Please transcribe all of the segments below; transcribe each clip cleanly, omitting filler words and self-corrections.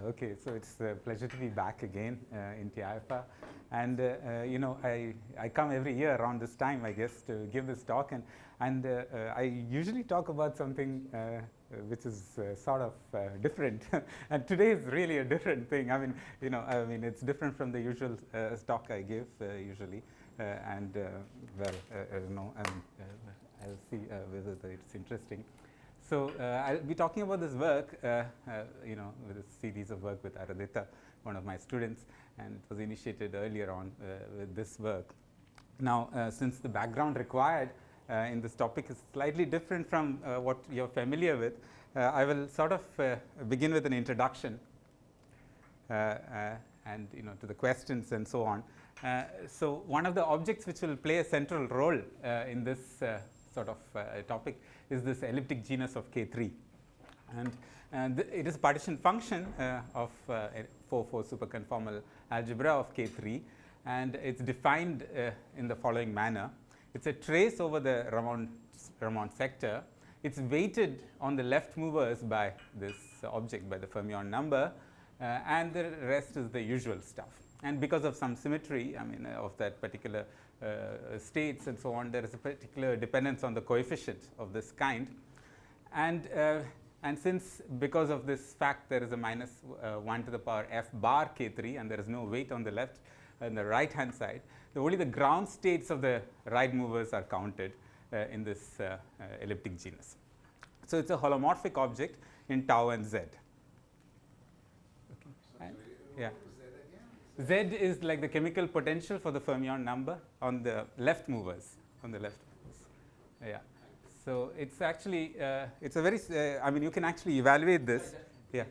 Okay, so it's a pleasure to be back again in TIFA. And, I come every year around this time, I guess, to give this talk. And I usually talk about something which is sort of different. And today is really a different thing. It's different from the usual talk I give usually. I'll see whether it's interesting. So I'll be talking about this work, with a series of work with Aradhita, one of my students, and it was initiated earlier on with this work. Now, since the background required in this topic is slightly different from what you're familiar with, I will sort of begin with an introduction and to the questions and so on. So one of the objects which will play a central role in this sort of topic is this elliptic genus of K3, and it is a partition function of 4-4 superconformal algebra of K3, and it's defined in the following manner. It's a trace over the Ramond sector. It's weighted on the left movers by this object, by the fermion number, and the rest is the usual stuff. And because of some symmetry, of that particular states and so on, there is a particular dependence on the coefficient of this kind. And since because of this fact there is a minus 1 to the power f bar K3 and there is no weight on the left and the right hand side, only the ground states of the right movers are counted in this elliptic genus. So it's a holomorphic object in tau and z. Okay. Yeah. Z is like the chemical potential for the fermion number on the left movers, Yeah. So it's actually, it's a very, you can actually evaluate this. Yeah.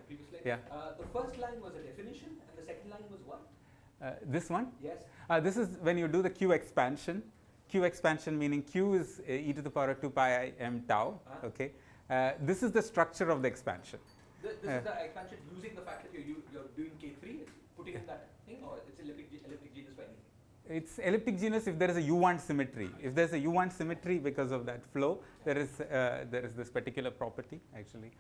Yeah. The first line was a definition and the second line was what? This one? Yes. This is when you do the Q expansion. Q expansion meaning Q is e to the power of 2 pi I m tau. Okay. This is the structure of the expansion. This is the expansion using the fact that you're doing K3, putting in that thing, or it's elliptic genus for anything? It's elliptic genus if there is a U1 symmetry. If there's a U1 symmetry because of that flow, there is this particular property actually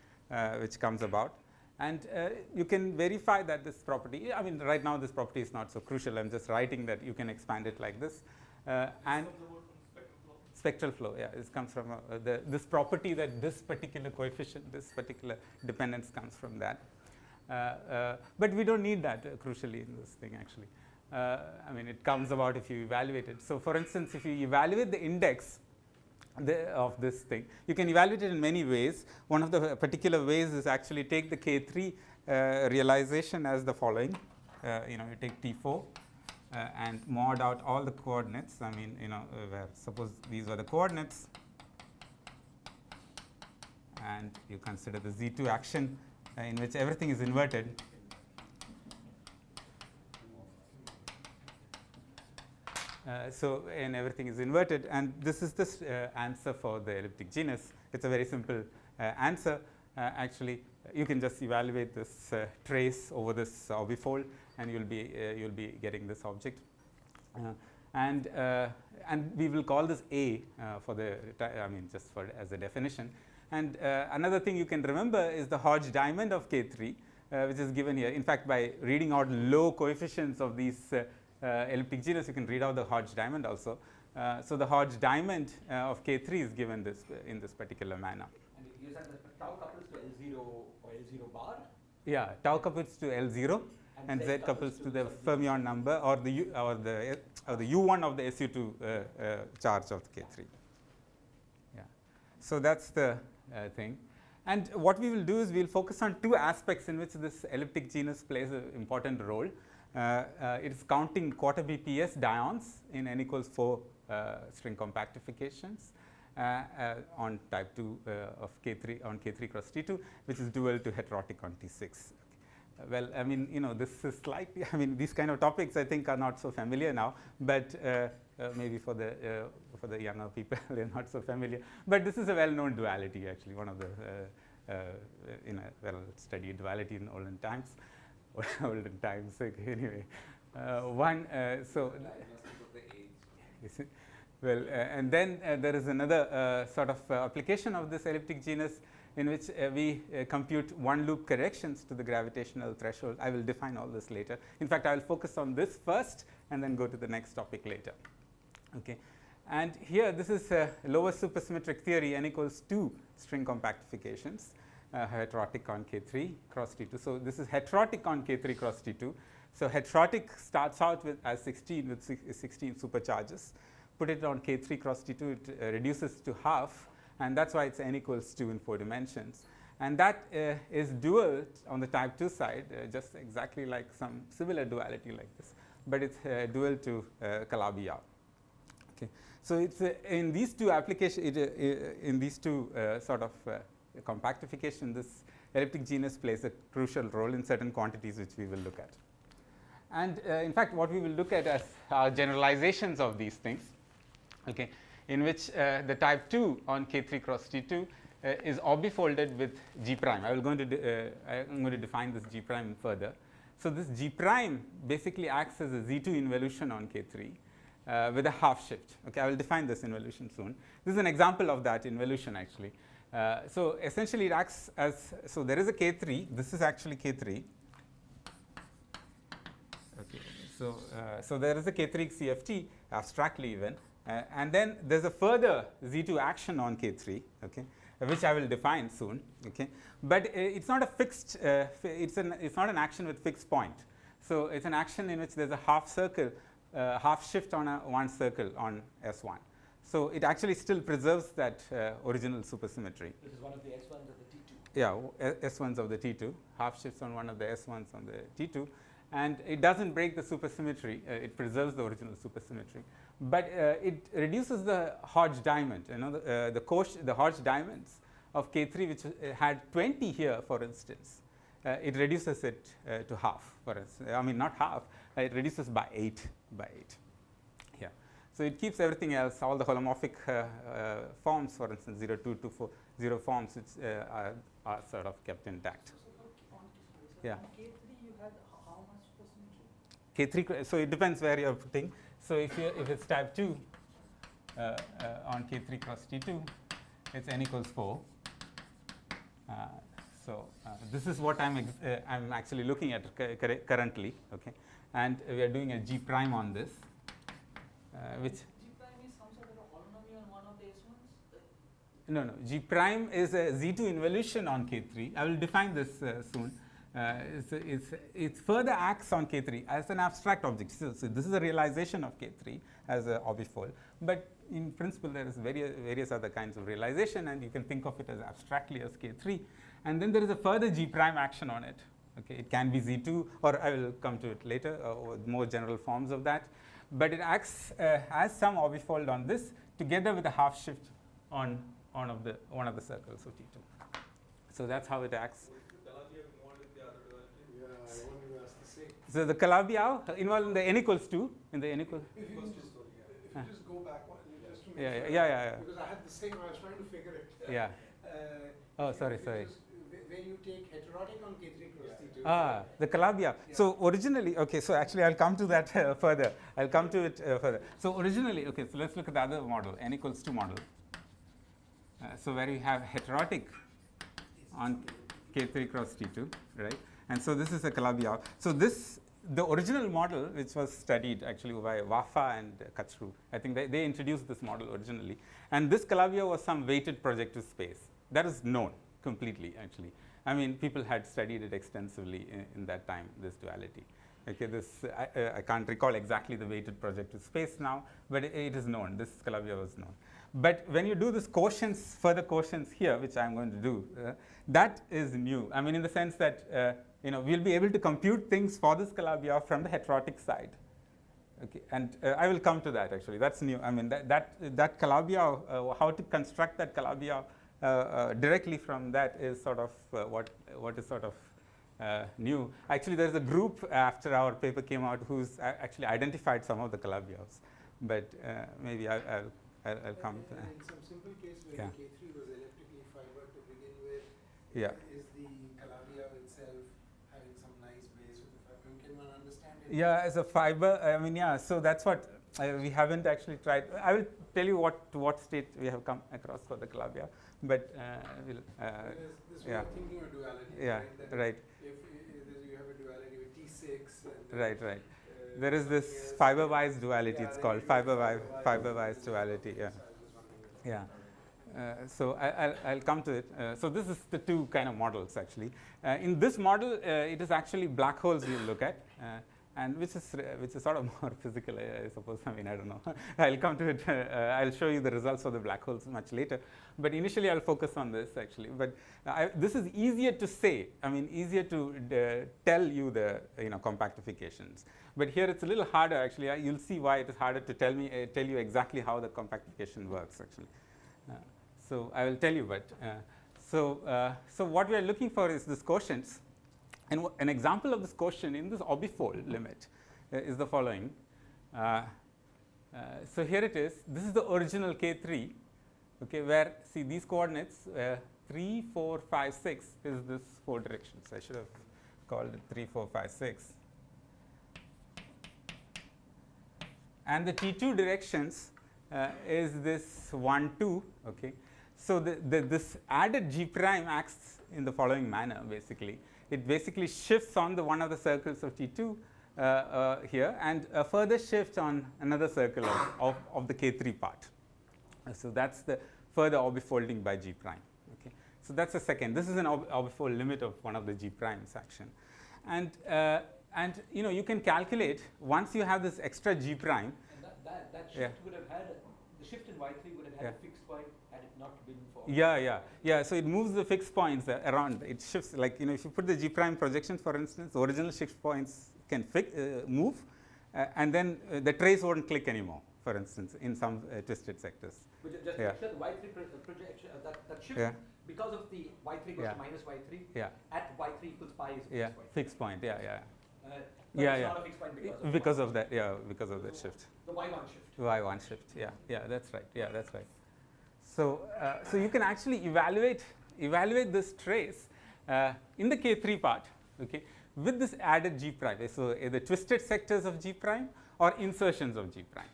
which comes about. And you can verify that this property, right now this property is not so crucial. I'm just writing that you can expand it like this. And spectral flow, yeah, this comes from this property that this particular coefficient, this particular dependence comes from that. But we don't need that crucially in this thing actually. It comes about if you evaluate it. So for instance, if you evaluate the index of this thing, you can evaluate it in many ways. One of the particular ways is actually take the K3 realization as the following. You take T4 and mod out all the coordinates. Where suppose these are the coordinates, and you consider the Z2 action in which everything is inverted. And everything is inverted, and this is this answer for the elliptic genus. It's a very simple answer. Actually, you can just evaluate this trace over this orbifold, and you'll be getting this object. And we will call this A for the just for as a definition. And another thing you can remember is the Hodge diamond of K3, which is given here. In fact, by reading out low coefficients of these elliptic genus, you can read out the Hodge diamond also. So the Hodge diamond of K3 is given this in this particular manner. And you said that tau couples to L0 or L0 bar? Yeah, tau couples to L0 and Z couples to the fermion number or the U1 of the SU2 charge of the K3. Yeah. So that's the thing. And what we will do is we'll focus on two aspects in which this elliptic genus plays an important role. It is counting quarter BPS dions in n equals 4 string compactifications on type 2 of K3 on K3 cross T2, which is dual to heterotic on T6. Well, this is slightly, these kind of topics I think are not so familiar now, but maybe for the younger people they're not so familiar. But this is a well-known duality actually, one of the well-studied duality in olden times. Anyway, well, and then there is another sort of application of this elliptic genus in which we compute one loop corrections to the gravitational threshold. I will define all this later. In fact, I will focus on this first and then go to the next topic later. Okay. And here, this is lower supersymmetric theory, n equals 2 string compactifications, heterotic on K3 cross T2. So this is heterotic on K3 cross T2. So heterotic starts out with as 16 with 16 supercharges. Put it on K3 cross T2, it reduces to half, and that's why it's n equals 2 in 4 dimensions. And that is dual on the type 2 side, just exactly like some similar duality like this, but it's dual to Calabi-Yau. Okay. So it's in these two applications, in these two sort of compactification, this elliptic genus plays a crucial role in certain quantities which we will look at. And in fact, what we will look at as generalizations of these things, okay, in which the type 2 on K3 cross T2 is orbifolded with G prime. I'm going to define this G prime further. So this G prime basically acts as a Z2 involution on K3. With a half shift. Okay, I will define this involution soon. This is an example of that involution actually. So essentially it acts as, so there is a K3, this is actually K3. Okay, so there is a K3 CFT abstractly even, and then there's a further Z2 action on K3, okay, which I will define soon, okay. But it's not a fixed, it's not an action with fixed point. So it's an action in which there's a half circle, half shift on one circle on S1. So it actually still preserves that original supersymmetry. This is one of the S1s of the T2. Yeah, S1s of the T2, half shifts on one of the S1s on the T2. And it doesn't break the supersymmetry, it preserves the original supersymmetry. But it reduces the Hodge diamond, you know, the Hodge diamonds of K3, which had 20 here, for instance. It reduces it to half, for instance. I mean, not half, it reduces by 8. Yeah. So it keeps everything else, all the holomorphic forms, for instance, 0, 2, 2, 4, 0 forms, which are sort of kept intact. Yeah. On K3, you had how much supersymmetry? K3, so it depends where you're putting. So if it's type 2 on K3 cross T2, it's n equals 4. So this is what I'm actually looking at currently, okay, and we are doing a G prime on this, which G prime is some sort of a holonomy on one of the S1s? no, G prime is a Z2 involution on K3. I will define this soon. It further acts on K3 as an abstract object. So this is a realization of K3 as a orbifold, but in principle there is various other kinds of realization, and you can think of it as abstractly as K3. And then there is a further G prime action on it. Okay, it can be Z2, or I will come to it later, or more general forms of that. But it acts as some orbifold on this, together with a half shift on one of the circles of T2. So that's how it acts. So the Calabi-Yau involved in the n equals 2, in the n equals. If you just go back one, just to make Yeah. Because I had the same, I was trying to figure it. Yeah. Oh, sorry. When you take heterotic on K3 cross T2. The Calabi-Yau. Yeah. So originally, okay, so actually I'll come to that further. I'll come to it further. So originally, okay, so let's look at the other model, n equals 2 model. So where you have heterotic on K3 cross T2, right? And so this is a Calabi-Yau. So the original model, which was studied actually by Wafa and Kachru, I think they introduced this model originally. And this Calabi-Yau was some weighted projective space. That is known completely, actually. I mean, people had studied it extensively in that time, this duality. Okay, I can't recall exactly the weighted projective space now, but it is known. This Calabi-Yau is known. But when you do this quotients, further quotients here, which I'm going to do, that is new. I mean, in the sense that we'll be able to compute things for this Calabi-Yau from the heterotic side. Okay, and I will come to that actually. That's new. I mean, that Calabi-Yau, how to construct that Calabi-Yau directly from that is sort of what is sort of new. Actually, there's a group after our paper came out who's actually identified some of the Calabi-Yaus, but maybe I'll come to that. In some simple case where the K3 was elliptically fibered to begin with, is the Calabi-Yau itself having some nice base with the fiber? Can one understand it? Yeah, as a fiber, I mean, yeah, so that's what, We haven't actually tried. I will tell you to what state we have come across for the Calabi-Yau, but we'll. This Yeah. we're thinking of duality. Yeah. Right. That Right. If you have a duality with T6. And Right. Right. There is this fiber-wise duality. Yeah, It's then called you fiber-wise duality. Yeah. So I was wondering if Yeah. So I'll come to it. So this is the two kind of models actually. In this model, it is actually black holes you look at, and which is sort of more physical, I suppose. I mean, I don't know. I'll come to it. I'll show you the results of the black holes much later. But initially, I'll focus on this actually. But this is easier to say. I mean, easier to tell you the compactifications. But here it's a little harder actually. You'll see why it is harder to tell you exactly how the compactification works actually. So I will tell you, but so what we are looking for is this quotients, and an example of this quotient in this orbifold limit is the following. So here it is. This is the original K3, okay, where see these coordinates 3, 4, 5, 6 is this 4 directions. I should have called it 3, 4, 5, 6. And the T2 directions is this 1, 2, okay. So this added G prime acts in the following manner basically. It basically shifts on the one of the circles of T2 here, and a further shift on another circle of the K3 part. So that's the further orbifolding by G prime. Okay. So that's the second. This is an orbifold limit of one of the G primes action. And you can calculate once you have this extra G prime. And that shift would have had the shift in Y3 would have had a fixed point had it not been for. Yeah. So it moves the fixed points around. It shifts like if you put the G prime projections, for instance, original shift points can move, and then the trace won't click anymore. For instance, in some twisted sectors. But just to make sure the Y3 projection that shift because of the Y3 goes to minus Y3. Yeah. At Y3 equals pi is a fixed point. Fixed point. Yeah. It's not a fixed point because of that. Yeah, because of that shift. The Y1 shift. Y1 shift. Yeah, that's right. Yeah, that's right. So you can actually evaluate this trace in the K3 part, okay, with this added G prime. So either twisted sectors of G prime or insertions of G prime.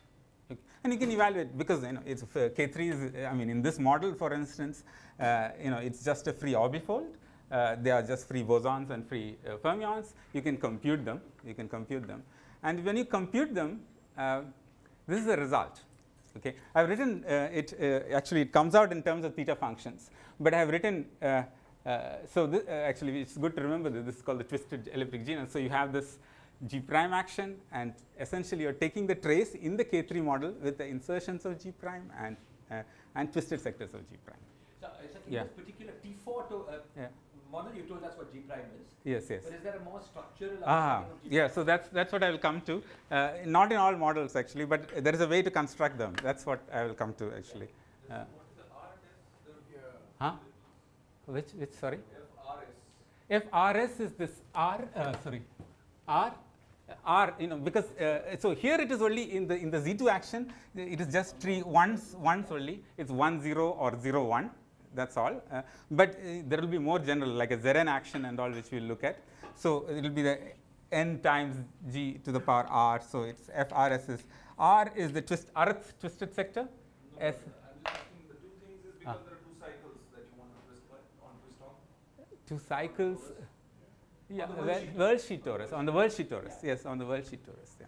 Okay. And you can evaluate because it's K3 is in this model, for instance, it's just a free orbifold. They are just free bosons and free fermions. You can compute them. And when you compute them, this is the result. Okay, I've written it. Actually, it comes out in terms of theta functions. But I have written. Actually, it's good to remember that this is called the twisted elliptic genus. So you have this G prime action, and essentially you're taking the trace in the K3 model with the insertions of G prime and twisted sectors of G prime. So in this particular T4 to model, you told us what G prime is. Yes. But is there a more structural understanding of G prime? Yeah, so that's what I will come to. Not in all models actually, but there is a way to construct them. That's what I will come to actually. What is the RS? Which sorry? FRS. FRS is this R. R, because so here it is only in the Z2 action. It is just ones only. It's 1, 0 or 0, 1. That's all. But there will be more general, like a Zeren action and all, which we'll look at. So it will be the n times G to the power R. So it's FRS is R is the twisted sector. No, S. I'm just asking the two things is because there are two cycles that you want to twist on. 2 cycles. Yeah, On the world sheet torus. On the world sheet torus. Yes, on the world sheet torus. Yeah.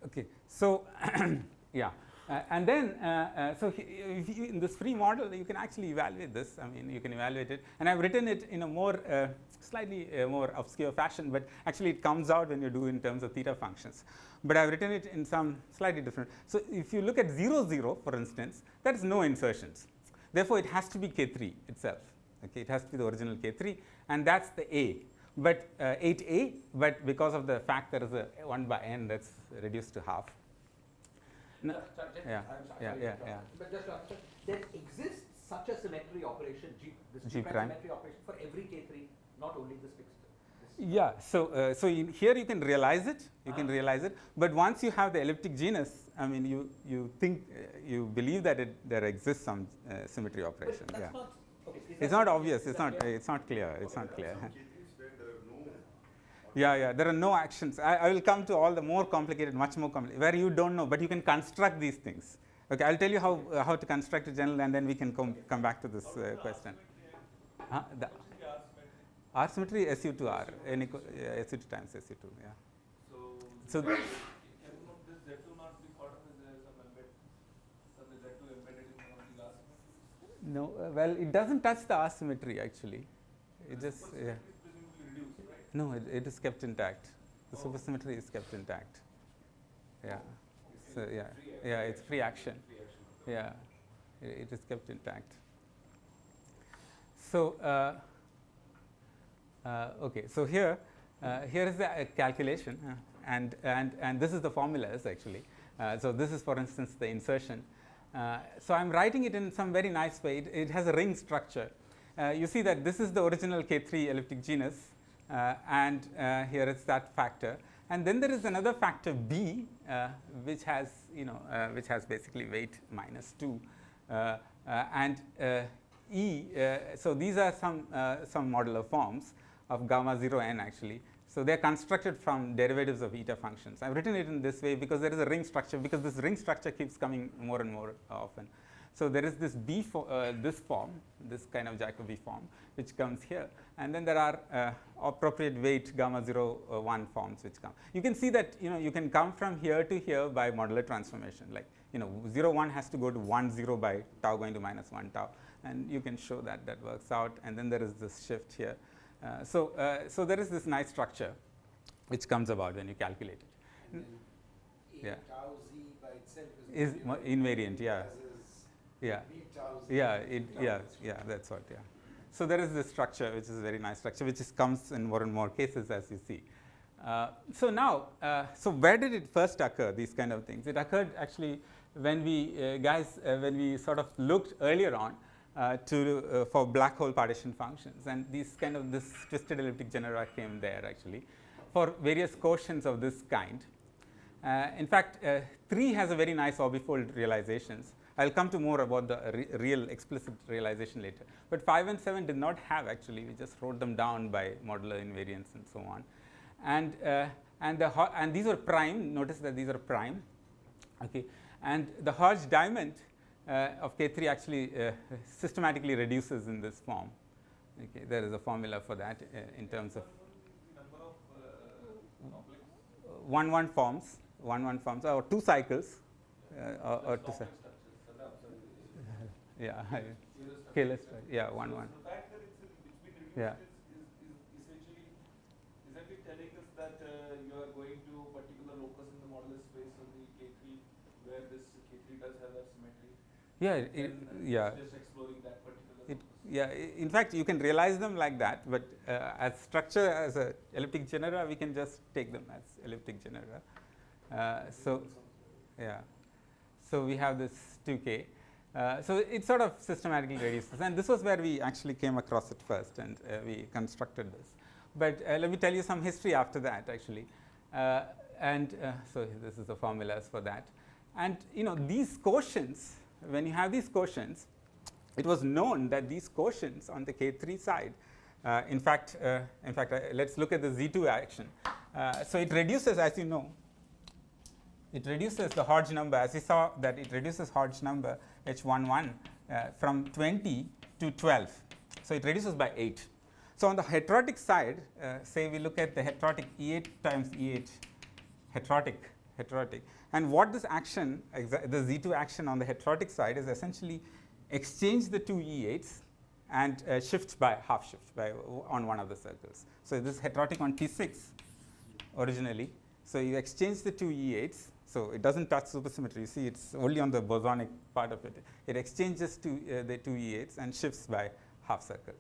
Okay. So yeah. And then, in this free model, you can actually evaluate this. You can evaluate it. And I've written it in a more, slightly more obscure fashion, but actually it comes out when you do in terms of theta functions. But I've written it in some slightly different. So if you look at 0, 0, for instance, that is no insertions. Therefore, it has to be K3 itself. Okay, it has to be the original K3, and that's the A. But 8A, but because of the fact there is a 1 by n, that's reduced to half. No. But just to understand, there exists such a symmetry operation, G prime symmetry operation for every K3, not only this fixed. Yeah. So here you can realize it. But once you have the elliptic genus, you think you believe that there exists some symmetry operation. But that's not, it's not obvious. It's not clear. It's not clear. Yeah, there are no actions. I will come to all the more complicated, much more complicated, where you don't know, but you can construct these things. Okay, I'll tell you how to construct a general, and then we can come back to this question. The R symmetry SU2R, SU2 times SU2, yeah. So can not this Z2 not be thought of as some Z2 embedded in one of the R symmetries? no, well, it doesn't touch the R symmetry actually. It just, yeah. Presumably reduced, right? No, it is kept intact. The supersymmetry is kept intact. Yeah. So yeah, it's free action. Yeah, it is kept intact. So okay, so here is the calculation, and this is the formulas actually. So this is, for instance, the insertion. So I'm writing it in some very nice way. It has a ring structure. You see that this is the original K3 elliptic genus, and here is that factor. And then there is another factor B, which has basically weight -2, and E. So these are some modular forms of gamma 0 n actually. So they are constructed from derivatives of eta functions. I've written it in this way because there is a ring structure, because this ring structure keeps coming more and more often. So there is this this form, this kind of Jacobi form, which comes here, and then there are appropriate weight gamma 0 1 forms which come. You can see that you can come from here to here by modular transformation. Like 0 1 has to go to 1 0 by tau going to -1 tau, and you can show that works out. And then there is this shift here. So there is this nice structure which comes about when you calculate it. And then Yeah. tau z by itself Is invariant, yeah. Yeah. B tau z Yeah, that's what, yeah. So there is this structure, which is a very nice structure, which comes in more and more cases, as you see. So now, so where did it first occur, these kind of things? It occurred actually when when we sort of looked earlier on for black hole partition functions, and this twisted elliptic genera came there actually for various quotients of this kind. In fact, 3 has a very nice orbifold realizations. I'll come to more about the real explicit realization later. But 5 and 7 did not have actually. We just wrote them down by modular invariance and so on. And these are prime. Notice that these are prime. Okay. And the Hodge diamond of K3 actually systematically reduces in this form. Okay. There is a formula for that in terms of Number of 1-1 forms. 1-1 forms or 2 cycles or 2 cycles. Yeah, scalar structure. Yeah, 1-1. The fact that it's been reduced Yeah. is essentially, isn't it telling us that you are going to a particular locus in the modular space of the K3 where this K3 does have that symmetry? Yeah, Just exploring that particular It, locus. yeah, in fact, you can realize them like that, but as structure, as a elliptic genera, we can just take them as elliptic genera. So we have this 2K. So it sort of systematically reduces, and this was where we actually came across it first, and we constructed this. But let me tell you some history after that, actually. So this is the formulas for that. And these quotients, when you have these quotients, it was known that these quotients on the K3 side, in fact, let's look at the Z2 action. So it reduces, as you know, it reduces the Hodge number, as we saw that it reduces Hodge number H11 from 20 to 12. So it reduces by 8. So on the heterotic side, say we look at the heterotic E8 times E8, heterotic. And what this action, the Z2 action on the heterotic side is essentially exchange the 2 E8s and shifts by half shift on one of the circles. So this is heterotic on T6 originally. So you exchange the 2 E8s. So it doesn't touch supersymmetry. You see, it's only on the bosonic part of it. It exchanges the 2 E8s and shifts by half circle.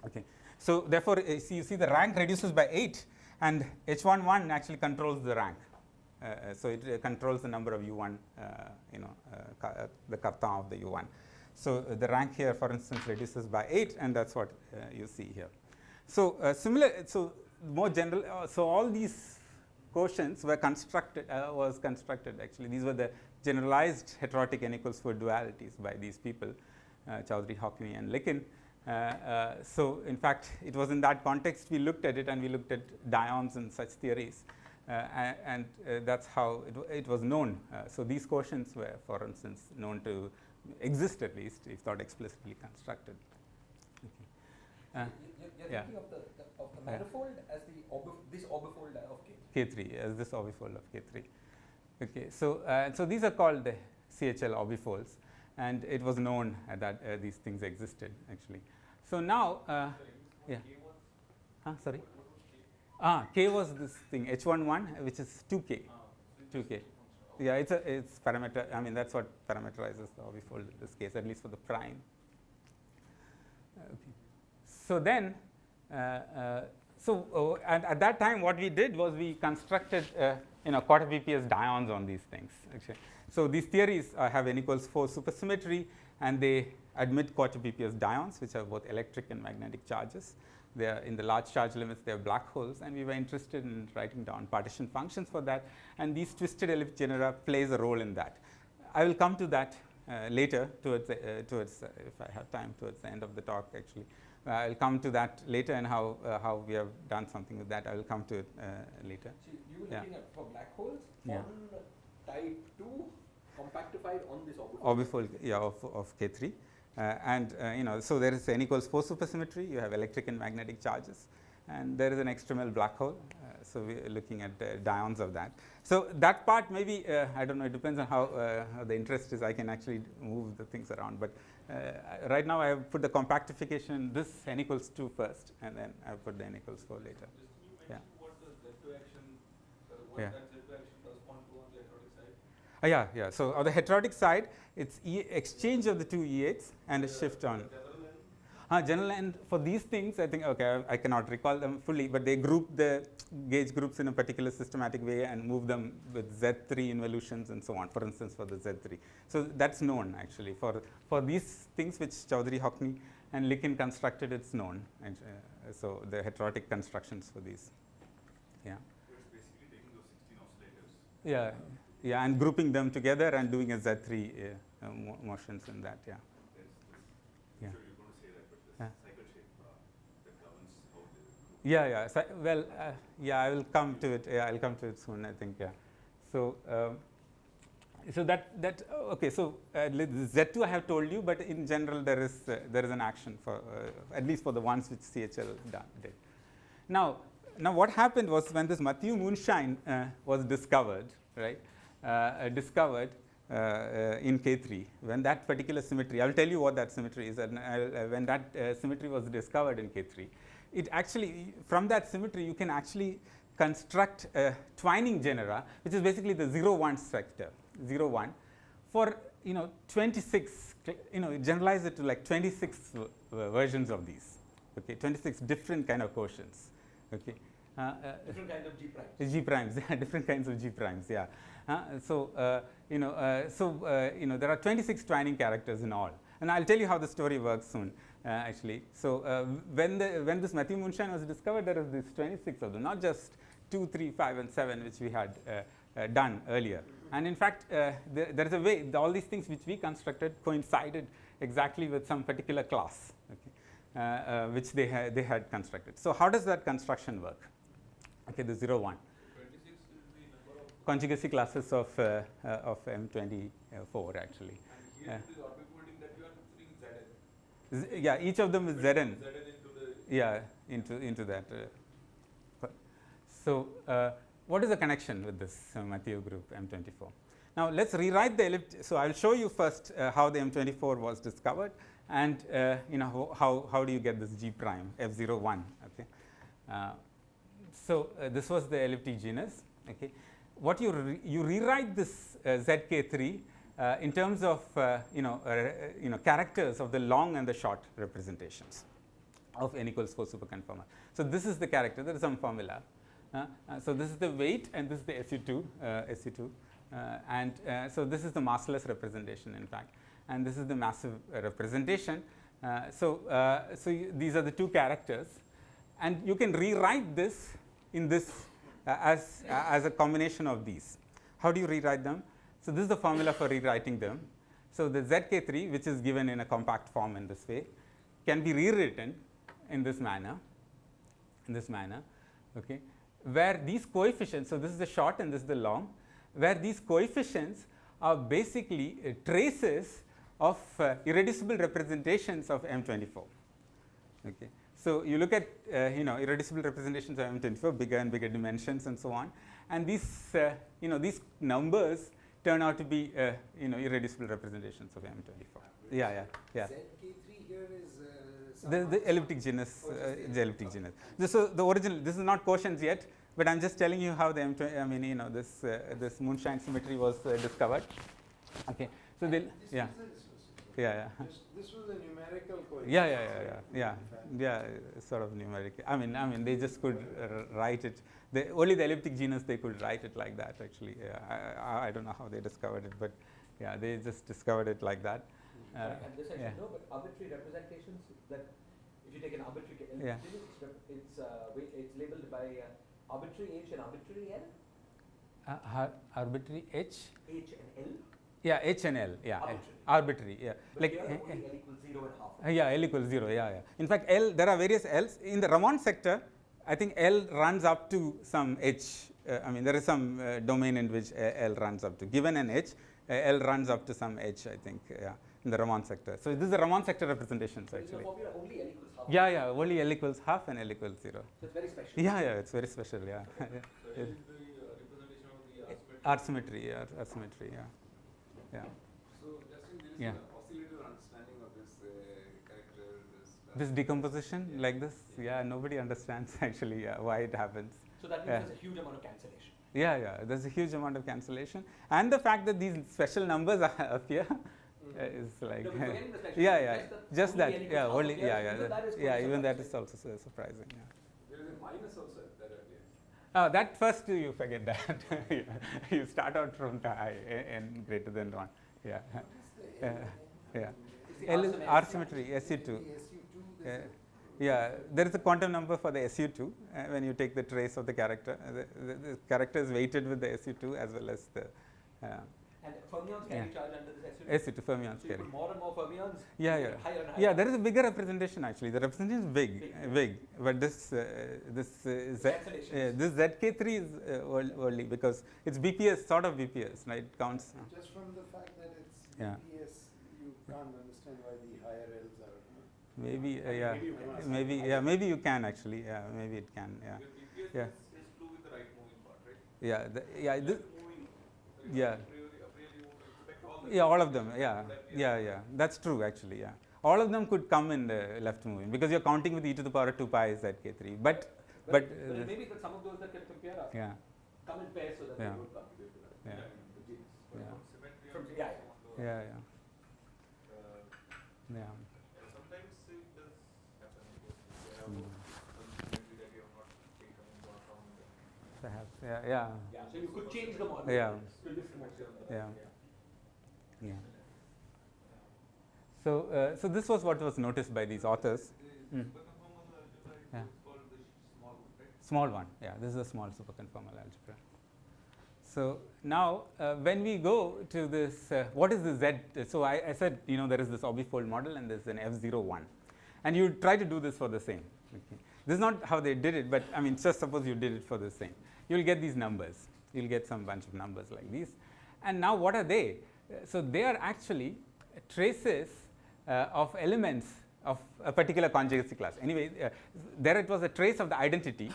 Okay. So therefore, you see the rank reduces by 8, and H11 actually controls the rank. So it controls the number of U1, the cartan of the U1. So the rank here, for instance, reduces by 8, and that's what you see here. So more general. So all these quotients were constructed. Actually, these were the generalized heterotic n equals 4 dualities by these people, Chaudhary, Hockley, and Likin. So in fact, it was in that context we looked at it, and we looked at dyons and such theories, and that's how it was known. So these quotients were, for instance, known to exist, at least, if not explicitly constructed. Okay. You're Yeah. thinking of the manifold as this orbifold of K3, as this orbifold of K3. Okay, so these are called the CHL orbifolds, and it was known that these things existed, actually. So now, yeah. Sorry. K was this thing H11, which is 2K. 2K. Yeah, it's parameter. I mean, that's what parameterizes the orbifold in this case, at least for the prime. Okay. So then, and at that time, what we did was we constructed, quarter BPS dyons on these things. Actually, so these theories have n equals 4 supersymmetry, and they admit quarter BPS dyons, which are both electric and magnetic charges. They are in the large charge limits. They are black holes, and we were interested in writing down partition functions for that. And these twisted elliptic genera plays a role in that. I will come to that later, towards if I have time, towards the end of the talk, actually. I'll come to that later, and how we have done something with that. I will come to it later. So you were looking at for black holes on type 2 compactified on this orbifold. Orbifold, of K3. So there is n equals 4 supersymmetry. You have electric and magnetic charges, and there is an extremal black hole. So we are looking at dyons of that. So that part, maybe I don't know. It depends on how the interest is. I can actually move the things around. But right now, I have put the compactification this n equals 2 first, and then I have put the n equals 4 later. Just can you mention what the Z2 action, what Yeah. that Z2 action correspond to on the heterotic side? Yeah. So on the heterotic side, it's exchange of the two E8s and a shift on. General end for these things, I think, okay, I cannot recall them fully, but they group the gauge groups in a particular systematic way and move them with Z3 involutions and so on, for instance, for the Z3. So that's known, actually. For these things which Chaudhary, Hockney, and Likin constructed, it's known. And, so the heterotic constructions for these. Yeah. So it's basically taking those 16 oscillators. Yeah, and grouping them together and doing a Z3 motions in that, yeah. Yeah. Sure, you're going to say that, but this cycle shape that governs how they group. I will come to it. Yeah, I'll come to it soon, I think. Yeah. So, okay. So Z2 I have told you, but in general there is an action for at least for the ones which CHL did. Now what happened was when this Mathieu moonshine was discovered, right? In K3, when that particular symmetry, I will tell you what that symmetry is, and when that symmetry was discovered in K3, it actually, from that symmetry, you can actually construct a twining genera, which is basically the 0-1 sector, 0-1, for 26, generalize it to like 26 versions of these, okay, 26 different kind of quotients, okay. Different kinds of G primes. G primes, different kinds of G primes, yeah. There are 26 twining characters in all, and I'll tell you how the story works soon, actually. So when this Mathieu moonshine was discovered, there was these 26 of them, not just 2, 3, 5, and 7, which we had done earlier. And in fact, there is a way all these things which we constructed coincided exactly with some particular class, okay, which they had constructed. So how does that construction work? Okay, the 0-1. 26 is the number of Conjugacy classes of M24, actually. And here it is orbifolding that you are putting Zn. Yeah, each of them is Zn. Zn into the. Yeah, into that. So what is the connection with this Mathieu group M24? Now let's rewrite the elliptic. So I'll show you first how the M24 was discovered, and how do you get this G prime F01? Okay. So this was the elliptic genus. Okay. What you rewrite this ZK3 in terms of characters of the long and the short representations of n equals 4 superconformal. So this is the character. There is some formula. So this is the weight, and this is the SU2, so this is the massless representation, in fact, and this is the massive representation. These are the two characters, and you can rewrite this in this as a combination of these. How do you rewrite them? So this is the formula for rewriting them. So the ZK3, which is given in a compact form in this way, can be rewritten in this manner, okay, where these coefficients, so this is the short and this is the long, where these coefficients are basically traces of irreducible representations of M24. Okay. So, you look at irreducible representations of M24, bigger and bigger dimensions and so on, and these these numbers turn out to be irreducible representations of M24. Yeah. ZK3 here is The elliptic genus, the elliptic genus. So the original, this is not quotients yet, but I'm just telling you how the this moonshine symmetry was discovered. Okay. So they, yeah. This was a numerical coefficient. Yeah, sort of numeric. I mean, they just could write it. Only the elliptic genus they could write it like that. Actually, I don't know how they discovered it, but yeah, they just discovered it like that. And this I should know, but arbitrary representations, that if you take an arbitrary genus, it's labeled by arbitrary H and arbitrary L. Arbitrary H. H and L. Yeah, H and L. Yeah, arbitrary. Yeah, but like here only L equals 0 and half. Yeah, L equals 0. Yeah. In fact, L, there are various L's in the Ramond sector. I think L runs up to some H. There is some domain in which L runs up to. Given an H, L runs up to some H. I think. Yeah, in the Ramond sector. So this is the Ramond sector representations actually. In the formula, only L equals half. Yeah. Only L equals half and L equals 0. So it's very special. Yeah. It's very special. Yeah. So L is the representation of the R symmetry. Yeah. Yeah. So Justin, there is Yeah. an oscillative understanding of this character. This decomposition like this. Yeah. Nobody understands actually why it happens. So that means there's a huge amount of cancellation. Yeah. There's a huge amount of cancellation, and the fact that these special numbers appear is like No, forgetting the special, just that. only Yeah, L equals only half. even that is also surprising. Yeah. There is a minus also at that earlier. That first you forget that. You start out from I n greater than 1. Yeah. Yeah. L is R symmetry, SU2. Yeah, there is a quantum number for the SU2 when you take the trace of the character. The character is weighted with the SU2 as well as the. And fermions carry charge under this SU2. SU2 fermions So you carry. put more and more fermions. Yeah. higher and higher. Yeah, there is a bigger representation actually. The representation is big, but this ZK3 is worldly because it's BPS, sort of BPS, right? It counts. Just from the fact that it's Yeah. BPS, you can't understand why the higher L's are. Maybe, maybe you can actually. Yeah, maybe it can. Yeah. Because BPS Yeah. is true with the right moving part, right? Yeah. Left moving, Yeah. a priori you expect all the Yeah, all of them. Yeah. That's true actually. Yeah. All of them could come in the left moving because you're counting with e to the power 2 pi ZK3. But maybe that some of those that can compare are yeah. come in pairs so that Yeah. they don't contribute to that. Yeah. The genes. Yeah. symmetry From- and yeah, so on, those, Yeah. sometimes it does happen because they have Mm. some symmetry that you have not taken into account. Perhaps. Yeah. Yeah, so you could change the model Yeah. to lift more. Yeah. So this was what was noticed by these authors. The Mm. superconformal algebra is Yeah. called the small one, right? Small one. Yeah, this is a small superconformal algebra. So now when we go to this, what is the Z? So I said, there is this orbifold model and there's an F01. And you try to do this for the same. Okay. This is not how they did it, but just suppose you did it for the same. You'll get these numbers. You'll get some bunch of numbers like these. And now what are they? So they are actually traces of elements of a particular conjugacy class. Anyway, there it was a trace of the identity.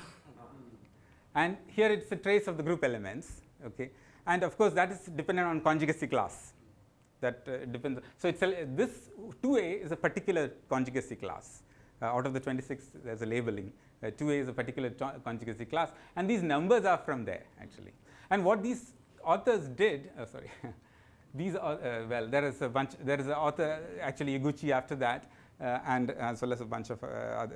And here it's a trace of the group elements. Okay, and of course that is dependent on conjugacy class. That depends. So it's this 2A is a particular conjugacy class. Out of the 26, there's a labeling. 2A is a particular conjugacy class, and these numbers are from there actually. And what these authors did, these are there is a bunch. There is an author actually Iguchi after that, and as well as a bunch of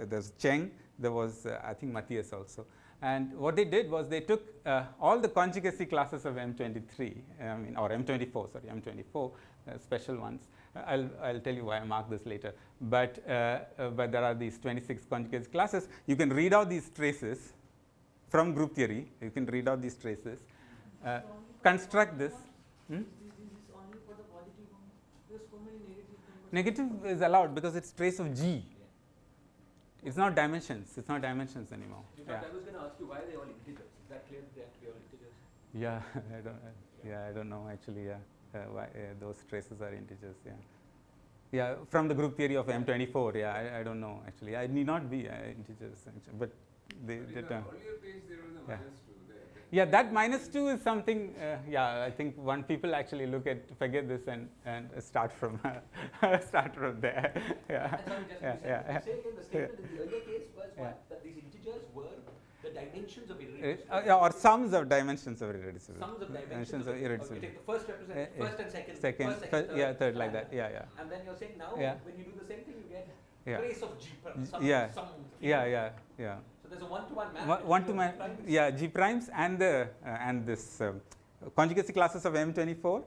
there's Cheng. There was I think Mathieu also. And what they did was they took all the conjugacy classes of M23, or M24, special ones. I'll tell you why I mark this later. But there are these 26 conjugacy classes. You can read out these traces from group theory. You can read out these traces, construct this. This is only for the positive one. There's so many negative numbers. Negative is allowed because it's trace of G. It's not dimensions. It's not dimensions anymore. In fact, I was going to ask you, why are they all integers? Is that clear that they have to be all integers? Yeah, I don't. I don't know actually. Yeah, why those traces are integers. Yeah. Yeah, from the group theory of M24. Yeah, I don't know actually. I need not be integers, actually, but they. But in the earlier page, there was a Yeah. -2 there. Yeah, that -2 is something. Yeah, I think one people actually forget this and start from start from there. Yeah. And sorry, just Yeah, say yeah. again, the statement in the earlier case was what? That these integers were the dimensions of irreducible. Yeah, or sums of dimensions of irreducible. Sums of dimensions of Okay, irreducible. take the first represent, first and second, Second, first, second, third, third like that. Yeah, yeah. And then you're saying now, Yeah. when you do the same thing, you get Yeah. trace of G prime. Some, Yeah. some Yeah. So there's a one-to-one map. One-to-one. Yeah, G primes and the and this conjugacy classes of M24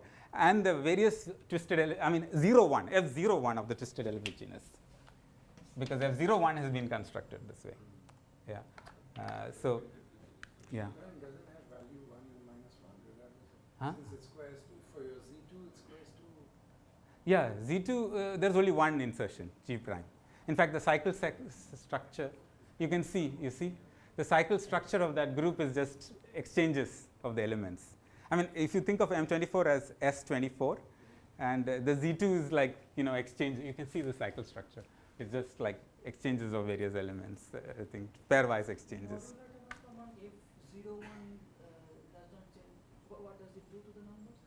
and the various twisted. I mean, 01 F01 of the twisted elliptic genus, because F01 has been constructed this way. Yeah. So. Yeah. Prime doesn't have value 1 and -1, regardless of Huh? since it squares 2. For your Z2, it squares 2. Yeah, Z2, there's only one insertion, G prime. In fact, the cycle structure, you can see, the cycle structure of that group is just exchanges of the elements. I mean, if you think of M24 as S24, and the Z2 is like, exchange, you can see the cycle structure. It's just like exchanges of various elements, I think, pairwise exchanges. If 01 does not change, what does it do to the numbers?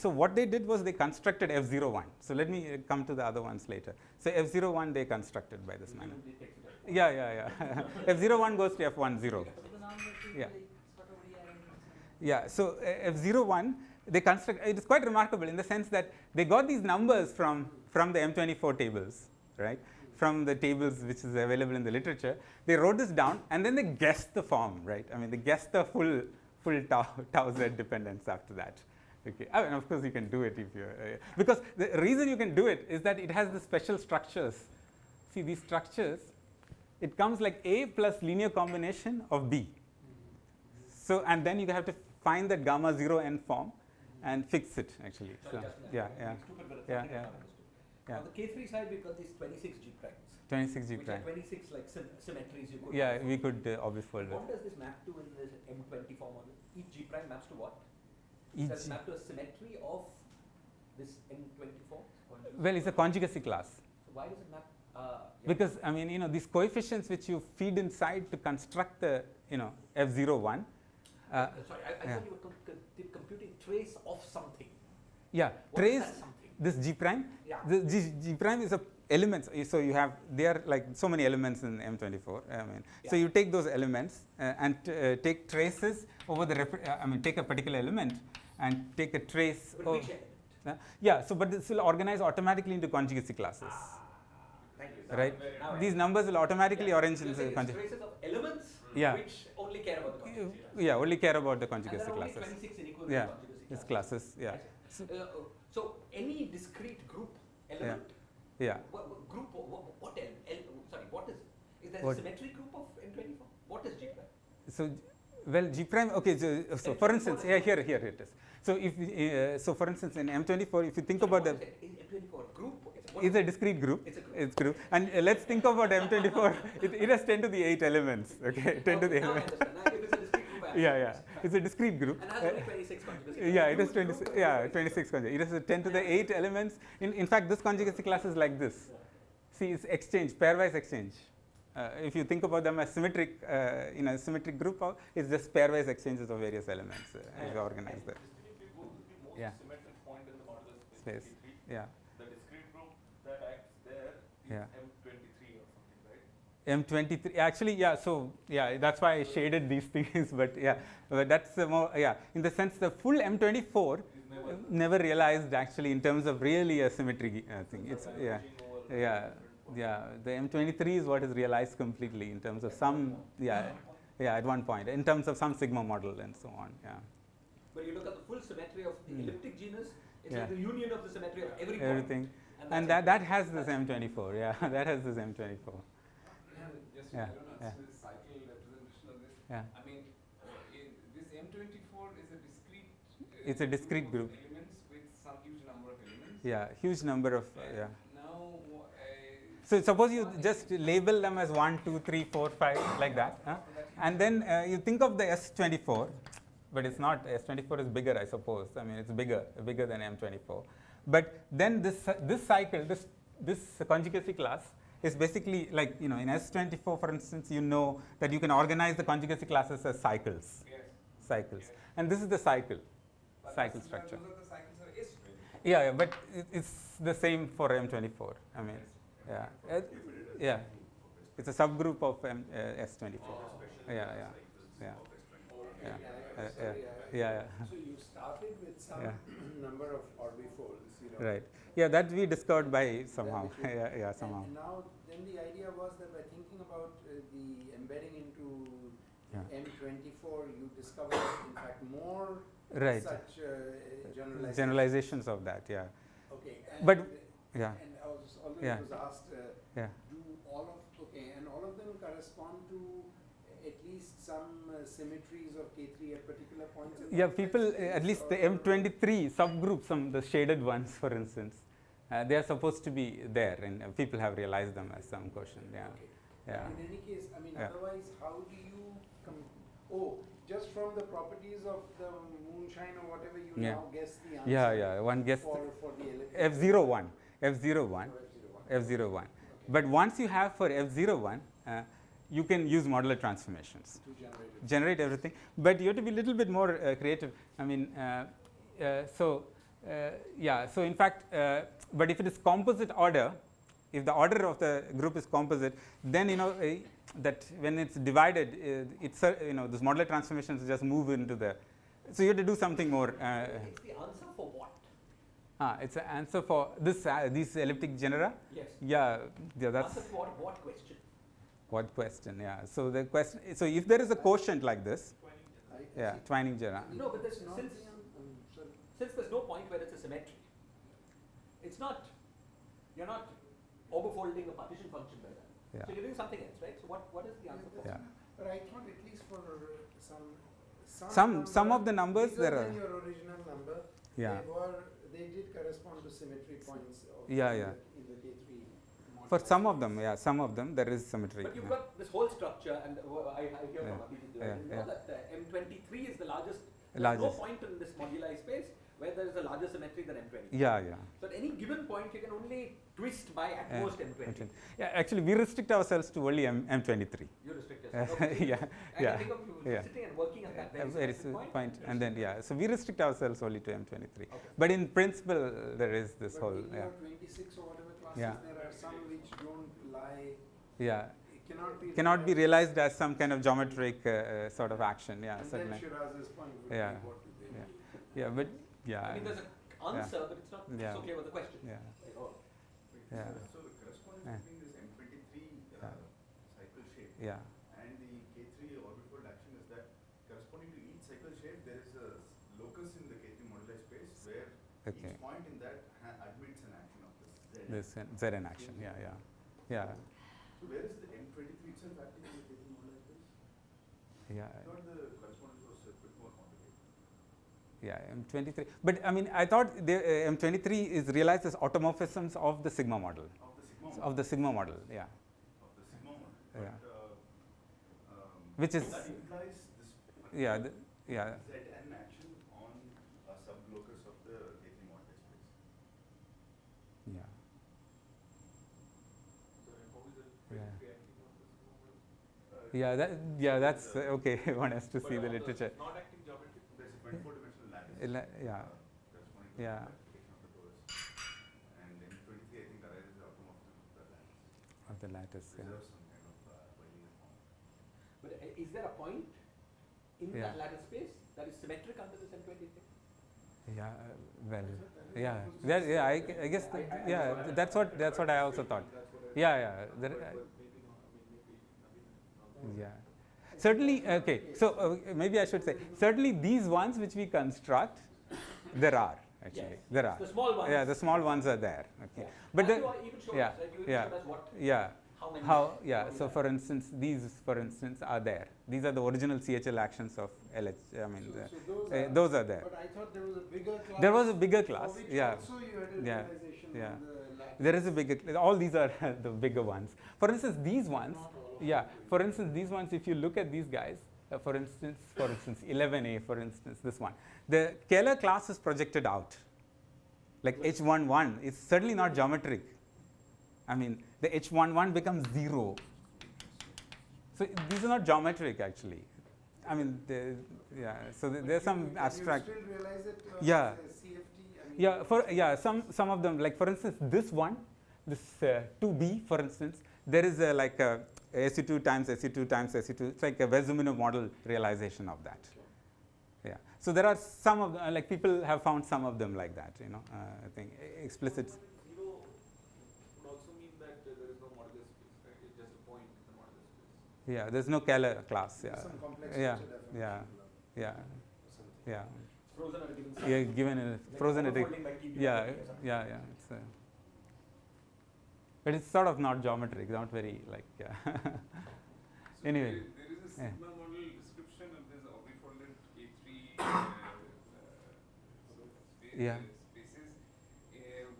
So what they did was they constructed F01. So let me come to the other ones later. So F01 they constructed by this manner. Yeah. F01 goes to F10. So the numbers is Yeah. like sort of rearranging. Yeah. So F01 they construct. It is quite remarkable in the sense that they got these numbers from the M24 tables, right? From the tables which is available in the literature. They wrote this down and then they guessed the form, right? I mean, they guessed the full tau z dependence after that. Okay, I mean, of course you can do it if you're because the reason you can do it is that it has the special structures. See these structures, it comes like A plus linear combination of B. So and then you have to find that gamma 0 n form and fix it actually. So yeah. On the K3 side, we've got these 26 G primes. 26 G which prime. are 26 like symmetries you could. Yeah, we could obfuscate What does this map to in this M24 model? Each G prime maps to what? Each Does it map to a symmetry of this M24? Well, it's a conjugacy class. So why does it map? Because I mean, these coefficients which you feed inside to construct the F01. Sorry, I thought you were computing trace of something. Yeah, What trace is that something? this G prime. Yeah. The G prime is a elements. So you have there like so many elements in M24. I mean, so you take those elements and take traces over the. Take a particular element and take a trace. But which element? Yeah. So, but this will organize automatically into conjugacy classes. Thank you. Right. Now These numbers will automatically arrange You're into saying it's conjugacy. traces of elements Yeah. which only care about the conjugacy. Yeah, only care about the And there conjugacy are only classes. 26 in equal Yeah, conjugacy these classes. classes. Yeah. So any discrete group element. Yeah. What group? What sorry. What is there What? a symmetry group of M24? What is G prime? So, well, G prime. Okay. So for instance, here it is. So if so, for instance, in M24, if you think about the M24 group. is a discrete group. It's a group. It's group. And let's think about M24. It has 10 to the 8 elements. Okay, 10 to the 8. Now I understand. Now it is a discrete group. Yeah. It's a discrete group. And has only 26 conjugacy. Yeah, it is 26. Yeah, 26 conjugacy. It is 10 to the 8 elements. In fact, this conjugacy class is like this. See, it's exchange, pairwise exchange. If you think about them as symmetric, in a symmetric group, it's just pairwise exchanges of various elements as organized there. If you go to the most Yeah. symmetric point in the modulus Space. K3, Yeah. the discrete group that acts there is Yeah. M23 or something, right? M23. Actually, yeah. So yeah, that's why I shaded these things. But yeah, but that's more. Yeah, in the sense the full M24 never realized actually in terms of really a symmetry thing. It's yeah. The M23 is what is realized completely in terms of some at one point in terms of some sigma model and so on. Yeah. But you look at the full symmetry of the elliptic genus, it's Yeah. like the union of the symmetry of every point. Everything. And that's that has this M24. Yeah, that has this M24. Just Yeah, I don't know, yeah. this cycle representation of this. Yeah. I mean, this M24 is a discrete. It's a discrete of group. elements with some huge number of elements. Yeah, huge number of And now, So suppose you just label them as 1, 2, 3, 4, 5 like that, and then you think of the S24, but it's not. S24 is bigger, I suppose. I mean, it's bigger than M24. But then this cycle, this conjugacy class is basically like, in S24, for instance, you know that you can organize the conjugacy classes as cycles. Yes. Cycles, and this is the cycle structure. Those are the cycles are S. Yeah, but it's the same for M24. I mean, yeah, it's a subgroup of S24. Yeah. So you started with some number of orbifolds, Right. Yeah, that we discovered by somehow. Somehow. And now, then the idea was that by thinking about the embedding into M24, you discovered in fact more such generalizations of that. Yeah. Okay. But And I was already was asked, yeah. do all of them correspond to at least some symmetries of K3 at particular points? Yeah, people, at least the M23 subgroups, the shaded ones, for instance, they are supposed to be there, and people have realized them as some quotient. Yeah. Okay. Yeah. In any case, I mean, otherwise, how do you just from the properties of the moonshine or whatever, you now guess the answer? One guess for the elliptic. F01. Okay. But once you have for F01, you can use modular transformations To generate everything. But you have to be a little bit more creative. I mean, so in fact, but if it is composite order, if the order of the group is composite, then that when it's divided, it's this modular transformations just move into the. So you have to do something more. It's the answer for what? It's an answer for this these elliptic genera. Yes. Yeah, that's. Answer for what question? What question? Yeah. So the question. So if there is a quotient like this, twining genera. No, but since there's no point where it's a symmetry, it's not. You're not overfolding a partition function by that. Yeah. So you're doing something else, right? So what is the answer for that? But I thought at least for some of the numbers there are. Than your original number. Yeah. They did correspond to symmetry points. In the K3. For some of them, there is symmetry. But you've got this whole structure, and I hear from Mathieu, you know that M23 is the largest. There's no point in this moduli space where there is a larger symmetry than M23. Yeah. So at any given point, you can only twist by at most M20. Yeah, actually, we restrict ourselves to only M23. You restrict yourself. Okay. Yeah. I think of you sitting and working at that very point. And then, so we restrict ourselves only to M23. Okay. But in principle, there is this But whole. in your 26 or whatever classes, there are some which don't lie. Yeah. It cannot be realized as some kind of geometric sort of action. Yeah, and certainly. then Shiraz's point would be what do they mean? Yeah, but I mean, there's an answer, but it's not so clear with the question. Yeah. At all. Yeah. So the correspondence between this M23 cycle shape and the K3 orbifold action is that corresponding to each cycle shape, there is a locus in the K3 moduli space where each point in that admits an action of this Z. This Zn action. Yeah. So where is the M23 itself acting in the K3 moduli space? Yeah. I thought the correspondence was a bit more complicated. Yeah, M23. But I mean, I thought the M23 is realized as automorphisms of the sigma model. Of the sigma model, yeah. Of the sigma model. Yeah. But, which is. that implies this. Zn action on a sublocus of the K3 moduli space. Yeah. So how is it acting on this moment? That's okay. One has to see the literature. Not acting geometry. There's a 24-dimensional lattice. Corresponding to Yeah. And M23, I think, arises out of the lattice. Of the lattice. Preserves some kind of linear form. But is there a point in that lattice space that is symmetric under this M23? I guess that's what I also thought. Certainly, okay. So maybe I should say certainly these ones which we construct, there are actually there are. The small ones. Yeah, the small ones are there. Okay, but you even showed us, right? You showed us what. How many. So for instance, these are there. These are the original CHL actions of LH. I mean, those are there. But I thought there was a bigger class. There was a bigger class. Also you had a realization on the There is a bigger, all these are the bigger ones. For instance, these ones, yeah, for instance, these ones, if you look at these guys, for instance, 11A, for instance, this one, the Keller class is projected out. Like H11 is certainly not geometric. I mean, the H11 becomes 0. So these are not geometric actually. I mean, yeah. So there's some abstract. You still realize it? Yeah. CFT. I mean, Some of them, like for instance, this one, this 2B, for instance, there is a like a SU2 times SU2 times SU2. It's like a Vesuminov model realization of that. Yeah. So there are some of them, like people have found some of them like that. I think explicit. 0 would also mean that there is no modulus space, right? It's just a point in the modulus space. Yeah. There's no Keller class. Yeah. some complex Yeah. structure definition Yeah. Yeah. or something. Yeah. Frozen at a given size. Yeah. Given a Like frozen at a, overfolding by TP yeah. or something. Yeah. Yeah. It's but it's sort of not geometric, not very like. Yeah. So Anyway. there is a Yeah. sigma model description of this orbifolded K3 Yeah. spaces,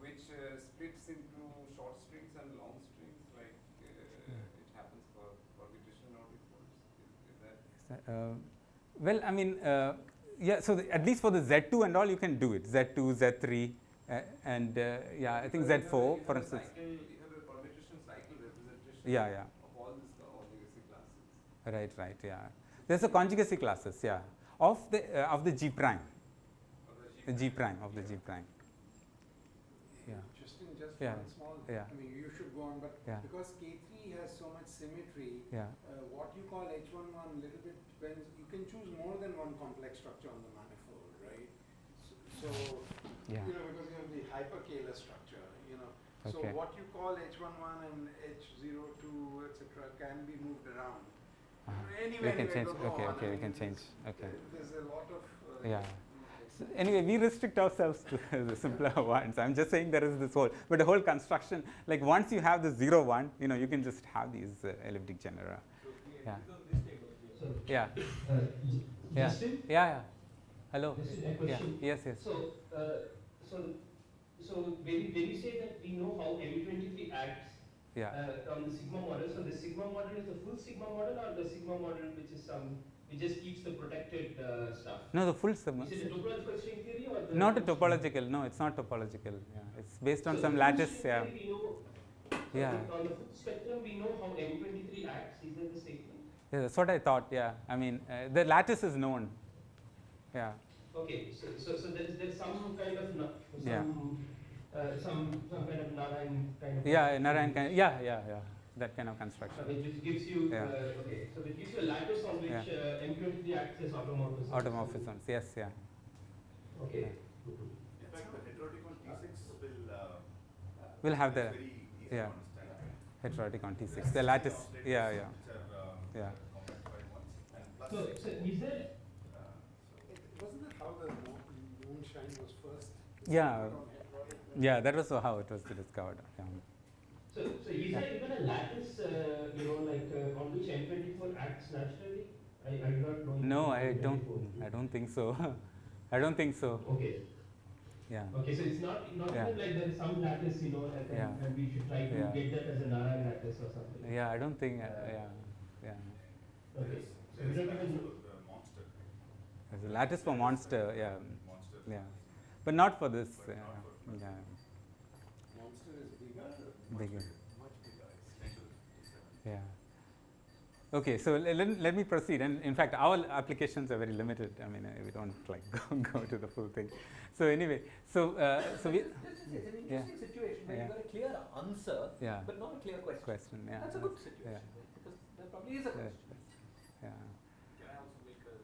which splits into short strings and long strings, like it happens for orbitation orbifolds. Is that? Well, I mean, yeah. So at least for the Z2 and all, you can do it. Z2, Z3, and yeah, I think Z4, for instance. You have a permutation cycle representation Yeah. Yeah. of all these conjugacy classes. Right. Yeah. There's a conjugacy classes. Yeah. Of the G prime. The G prime of the G prime. Yeah. Interesting, just Yeah. one small, Yeah. I mean, you should go on, but Yeah. because K3 has so much symmetry, Yeah. what you call H11 little bit depends, you can choose more than one complex structure on the manifold, right? So, Yeah. because you have the hyperkähler structure, So Okay. what you call H11 and H02, etc., can be moved around. Anyway, We can change. go Okay. on. Okay. I We can mean, change. Okay. There's a lot of. Yeah. So anyway, we restrict ourselves to the simpler ones. I'm just saying there is this whole, but the whole construction, like once you have the 0, 1, you can just have these elliptic genera. Yeah. So, Yeah. Yeah. Justin? Yeah. Hello. Justin, a Yeah. question. Yes. So when you say that we know how M23 acts Yeah. on the sigma model, so the sigma model is the full sigma model or the sigma model which just keeps the protected stuff? No, the full sum. Is it a topological string theory or the Not a topological. No, it's not topological. Yeah. It's based on so some the full lattice. string Yeah. theory we know, Yeah. on the full spectrum we know how M23 acts. Is that the statement? Yeah. That's what I thought. Yeah. I mean, the lattice is known. Yeah. Okay, so there's some kind of Yeah. some kind of Narayan kind of Yeah. Narayan kind. Yeah. That kind of construction. which gives you Yeah. okay, so it gives you a lattice on which Yeah. M23 acts as automorphisms. Automorphisms. Yes. Yeah. Okay. In fact, the heterotic on T6 will We'll have is the very easy to yeah. understand. heterotic on T6. The lattice. Yeah. Which are Yeah. compactified ones, and plus So is there Wasn't that how the moonshine was first? Yeah. discovered on heterotic? Yeah. That was how it was discovered. Yeah. so is there even a lattice on which M24 acts naturally? I do not know. No, I M24. don't think so. I don't think so. Okay. Yeah. Okay, so it's not Yeah. even like there is some lattice, Yeah. and we should try to Yeah. get that as a Narayan lattice or something. Yeah. I don't think. Yeah. Yeah. Okay. So we there is don't even also the monster. There's a lattice for monster. Yeah. Monster. Yeah. But not for this. But not for- Yeah. Monster is bigger, Bigger. much bigger. It's 10 to the 7. Yeah. Okay, so let me proceed. And in fact, our applications are very limited. I mean, we don't like go to the full thing. So anyway, so we This is an interesting Yeah. situation where Yeah. you got a clear answer, yeah but not a clear question. question yeah That's a good situation, yeah. right? Because there probably is a Yes, question. yeah Can I also make a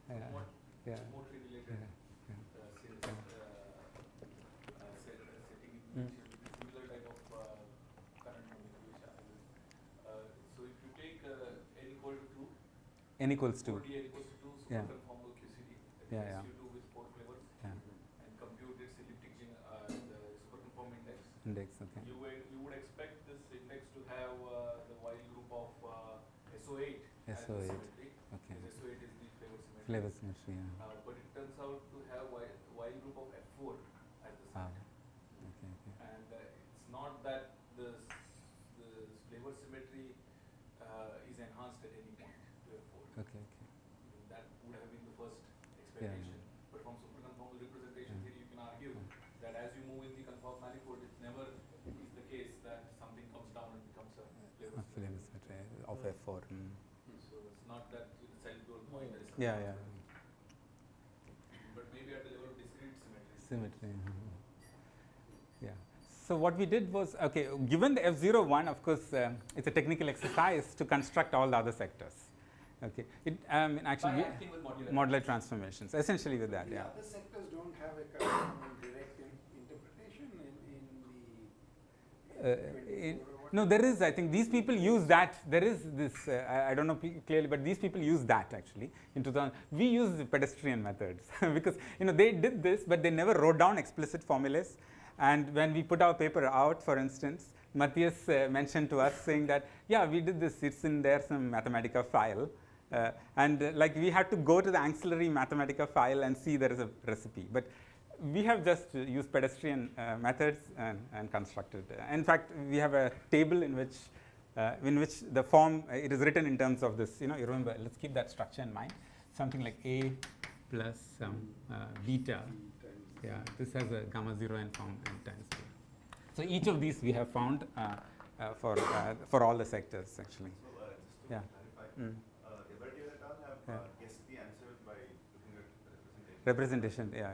yeah somewhat yeah geometry related yeah setting Mm. similar type of current moving which happens. So if you take n equal to 2, n equals 2 4D n equals to 2 Yeah. superconformal QCD, Yeah, yeah. SU2 with 4 flavors, yeah and compute its elliptic the superconform index. index okay You would expect this index to have the while group of SO8 as the SO8 symmetry. okay Because SO8 is the flavor symmetry. flavor symmetry yeah But it turns out to have while group of F4 as the ah symmetry. okay And it's not that would have been the first expectation. But from superconformal representation theory, you can argue that as you move in the conform manifold, it never is the case that something comes down and becomes a flavor of F4. So it's not that with the self-goal point there is something. Yeah. But maybe at the level of discrete symmetry. Symmetry. Yeah. So what we did was, okay, given the F01, of course, it's a technical exercise to construct all the other sectors. Okay. Actually, By acting with modular transformations, essentially with that. The Yeah. other sectors don't have a corresponding direct interpretation in the No, there is. I think these people use that. There is this. I don't know clearly, but these people use that actually. In 2000, we use the pedestrian methods because they did this, but they never wrote down explicit formulas. And when we put our paper out, for instance, Mathieu mentioned to us saying that, yeah, we did this. It's in there some Mathematica file, like we had to go to the auxiliary Mathematica file and see there is a recipe, but we have just used pedestrian methods and constructed. In fact, we have a table in which the form it is written in terms of this. You remember. Let's keep that structure in mind. Something like A plus some beta. Yeah, this has a gamma 0 n form and times B. So each of these we have found for all the sectors actually. So just to Yeah. clarify, Mathieu et al. Have guessed the answer by looking at Representation. Yeah.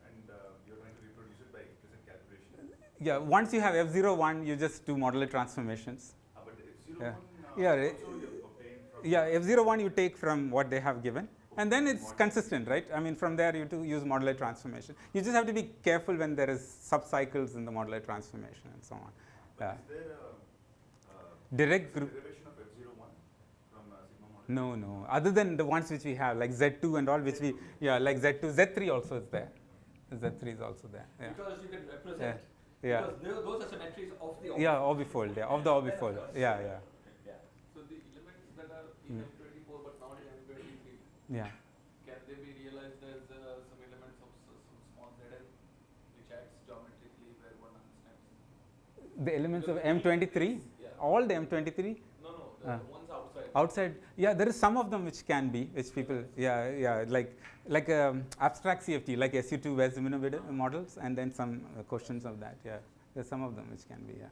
And you're going to reproduce it by implicit calculation. Yeah. Once you have F01, you just do modular transformations. But F01 Yeah. also you obtain from Yeah, F01 you take from what they have given, and then it's consistent, right? I mean, from there you use modular transformation. You just have to be careful when there is subcycles in the modular transformation and so on. But is there a Direct group? derivation of F01 from sigma model? No. Other than the ones which we have, like Z2 and all, which we, like Z2, Z3 also is there. Z3 is also there. Yeah. Because you can represent. Yeah. Because those are symmetries of the Yeah, orbifold. Yeah, of the orbifold. Yeah. So the elements that are in M24 but not in M23, Yeah. can they be realized as some elements of some small zn which acts geometrically where one understands? The elements of M23, Yeah. all the M23. No, the ones outside. Outside, yeah, there is some of them which can be, which people, like abstract CFT, like SU2 Weis-Zimmermann models, and then some questions of that. Yeah, there's some of them which can be. Yeah.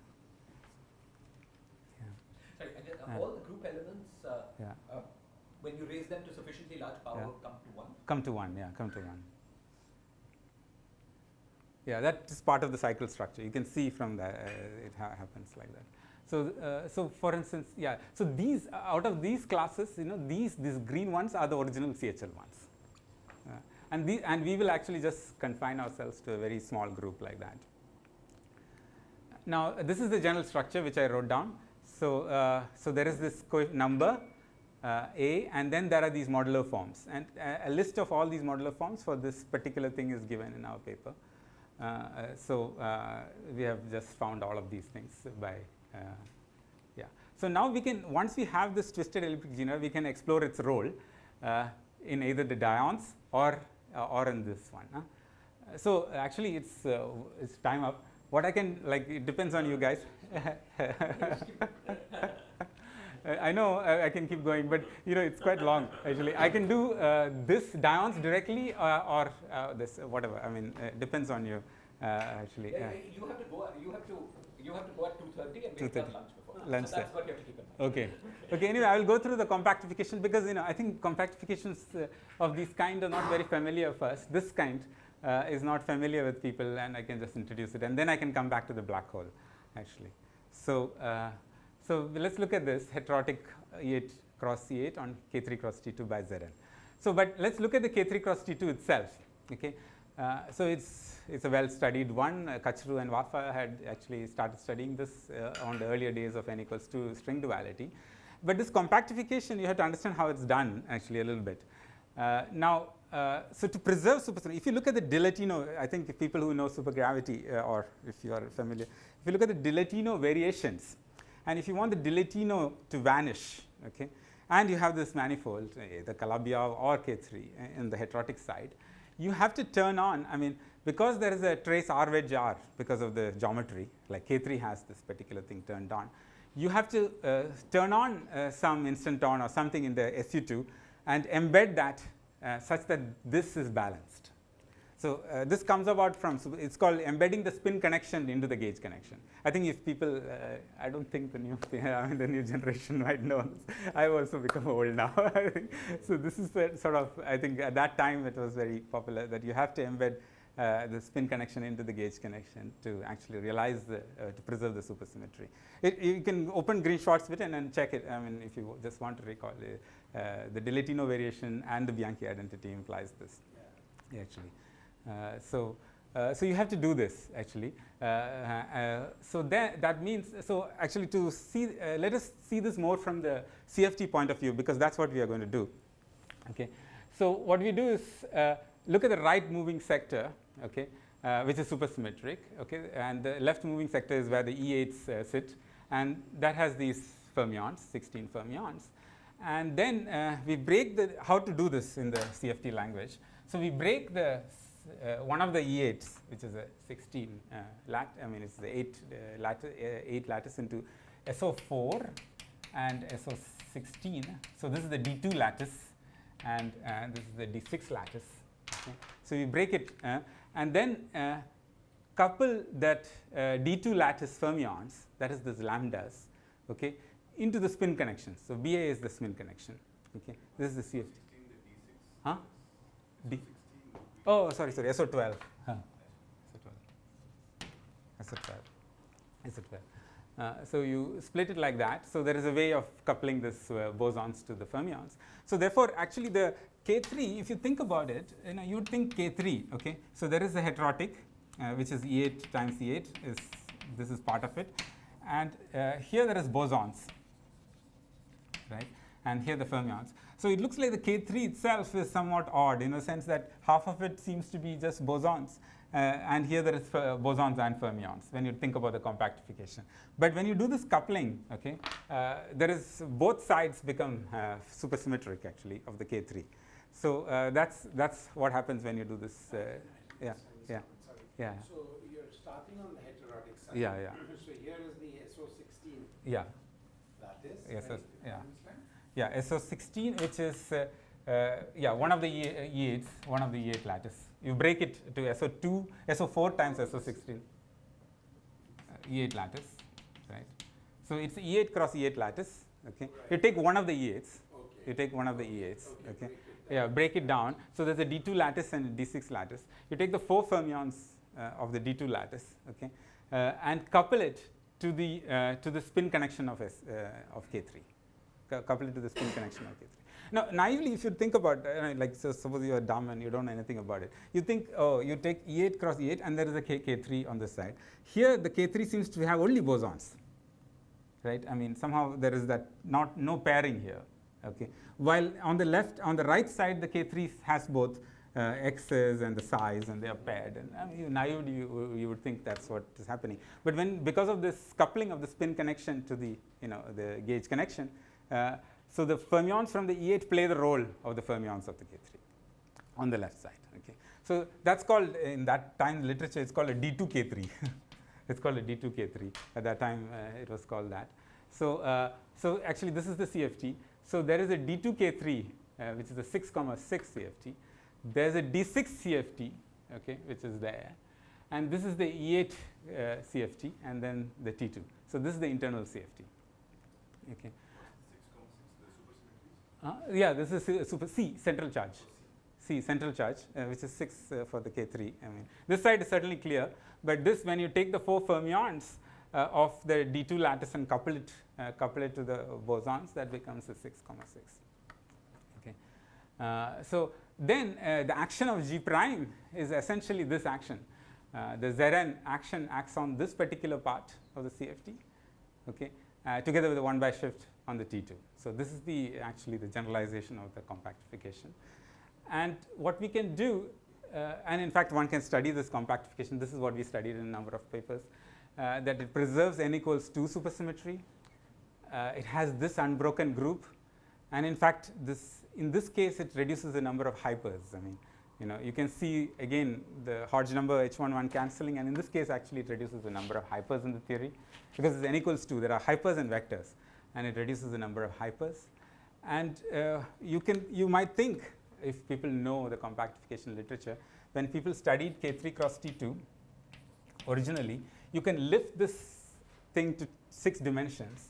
Sorry, and then all the group elements, when you raise them to sufficiently large power, come to 1? Come to 1. Yeah, come to 1. Yeah, that is part of the cycle structure. You can see from that it happens like that. So for instance, so these out of these classes, these green ones are the original CHL ones, and we will actually just confine ourselves to a very small group like that. Now this is the general structure which I wrote down. So there is this number A, and then there are these modular forms, and a list of all these modular forms for this particular thing is given in our paper. We have just found all of these things by. So now we can, once we have this twisted elliptic genera, we can explore its role in either the dyons or in this one. So actually, it's time up. What I can, it depends on you guys. I know I can keep going, but it's quite long actually. I can do this dyons directly or this whatever. I mean, it depends on you actually. You have to go. You have to go at 2:30 and make that lunch before. Lunch so that's what you have to keep in mind. Okay. Anyway, I will go through the compactification because I think compactifications of these kind are not very familiar first. This kind is not familiar with people, and I can just introduce it, and then I can come back to the black hole actually. So let's look at this heterotic E8 cross C8 on K3 cross T2 by Zn. So, but let's look at the K3 cross T2 itself. Okay, so it's a well-studied one. Kachru and Waffa had actually started studying this on the earlier days of n equals 2 string duality. But this compactification, you have to understand how it's done actually a little bit. So to preserve supersymmetry, if you look at the Dilatino, I think if people who know supergravity or if you are familiar, if you look at the Dilatino variations, and if you want the Dilatino to vanish, okay, and you have this manifold, the Calabi-Yau or K3 in the heterotic side, you have to turn on, I mean, because there is a trace R wedge R because of the geometry, like K3 has this particular thing turned on, you have to turn on some instant on or something in the SU2 and embed that such that this is balanced. So this comes about from, it's called embedding the spin connection into the gauge connection. I think if people, I don't think the new, the new generation might know this. I've also become old now. So this is the sort of, I think at that time it was very popular that you have to embed the spin connection into the gauge connection to actually realize the, to preserve the supersymmetry. You can open Green-Schwarz-Witten and check it. I mean, if you just want to recall the Dilettino variation and the Bianchi identity implies this, actually. So you have to do this actually. So that means, so actually to see, let us see this more from the CFT point of view, because that's what we are going to do. Okay. So what we do is look at the right moving sector, okay, which is supersymmetric, okay, and the left moving sector is where the E8s sit, and that has these fermions, 16 fermions. And then we break the, how to do this in the CFT language. So we break the one of the E8s, which is a 16 it's the 8 lattice into SO4 and SO16. So this is the D2 lattice, and this is the D6 lattice. Okay. So we break it, and then couple that D2 lattice fermions, that is this lambdas, okay, into the spin connections. So BA is the spin connection. Okay. This is the CFT. Huh? D. Oh, sorry, SO12. Huh. SO12. So you split it like that. So there is a way of coupling this bosons to the fermions. So therefore, actually the K3, if you think about it, you would think K3, okay. So there is a heterotic, which is E8 times E8, this is part of it. And here there is bosons, right? And here the fermions. So it looks like the K3 itself is somewhat odd in the sense that half of it seems to be just bosons, and here there is bosons and fermions when you think about the compactification. But when you do this coupling, okay, there is both sides become supersymmetric actually of the K3. So that's what happens when you do this. Sorry. Yeah. So you're starting on the heterotic side. Yeah. So here is the SO16. Yeah. Lattice. Yes. Right? Yeah. Yeah, SO16, which is one of the E8s, one of the E8 lattice. You break it to SO2, SO4 times SO16, E8 lattice, right? So it's E8 cross E8 lattice. Okay, right. You take one of the E8s. Okay. You take one of the E8s. Okay. Break it down. So there's a D2 lattice and a D6 lattice. You take the 4 fermions of the D2 lattice. Okay, and couple it to the spin connection of K3. Couple it to the spin connection of K3. Now, naively, if you think about like, so suppose you are dumb and you don't know anything about it, you think, oh, you take E8 cross E8 and there is a K3 on this side. Here, the K3 seems to have only bosons, right? I mean, somehow there is that no pairing here, okay? While on the left, on the right side, the K3 has both X's and the size, and they are paired. And naively, you would think that's what is happening. But because of this coupling of the spin connection to the the gauge connection. So the fermions from the E8 play the role of the fermions of the K3 on the left side. Okay, so that's called, in that time literature, it's called a D2 K3. It's called a D2 K3. At that time, it was called that. So so actually, this is the CFT. So there is a D2 K3, which is a 6,6 CFT. There's a D6 CFT, okay, which is there, and this is the E8 CFT, and then the T2. So this is the internal CFT. Okay. This is C, central charge. C, central charge, which is 6 for the K3. I mean, this side is certainly clear, but this, when you take the 4 fermions of the D2 lattice and couple it to the bosons, that becomes a 6,6. Okay. So then the action of G prime is essentially this action. The Zn action acts on this particular part of the CFT, okay, together with the 1 by shift on the T2. So this is actually the generalization of the compactification. And what we can do, and in fact one can study this compactification, this is what we studied in a number of papers, that it preserves n equals 2 supersymmetry. It has this unbroken group, and in fact in this case it reduces the number of hypers. I mean, you can see again the Hodge number H11 cancelling, and in this case actually it reduces the number of hypers in the theory, because it's n equals 2, there are hypers and vectors, and it reduces the number of hypers. And you might think if people know the compactification literature, when people studied K3 cross T2 originally, you can lift this thing to 6 dimensions,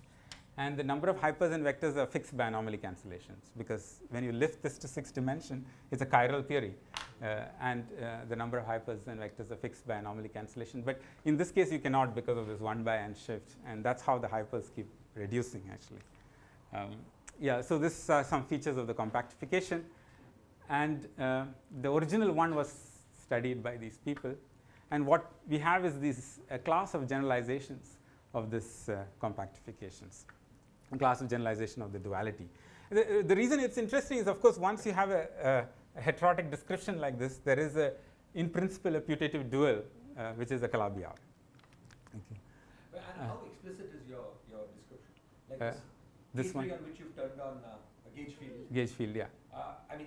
and the number of hypers and vectors are fixed by anomaly cancellations, because when you lift this to 6 dimension, it's a chiral theory, and the number of hypers and vectors are fixed by anomaly cancellation. But in this case, you cannot, because of this 1 by n shift, and that's how the hypers keep reducing actually. Yeah, so this are some features of the compactification, and the original one was studied by these people, and what we have is this class of generalizations of this compactifications, a class of generalization of the duality. The reason it's interesting is, of course, once you have a heterotic description like this, there is in principle a putative dual, which is a Calabi-Yau. Okay. And how explicit is your description? Like this K3 one? on which you've turned on a gauge field. Gauge field, yeah. I mean,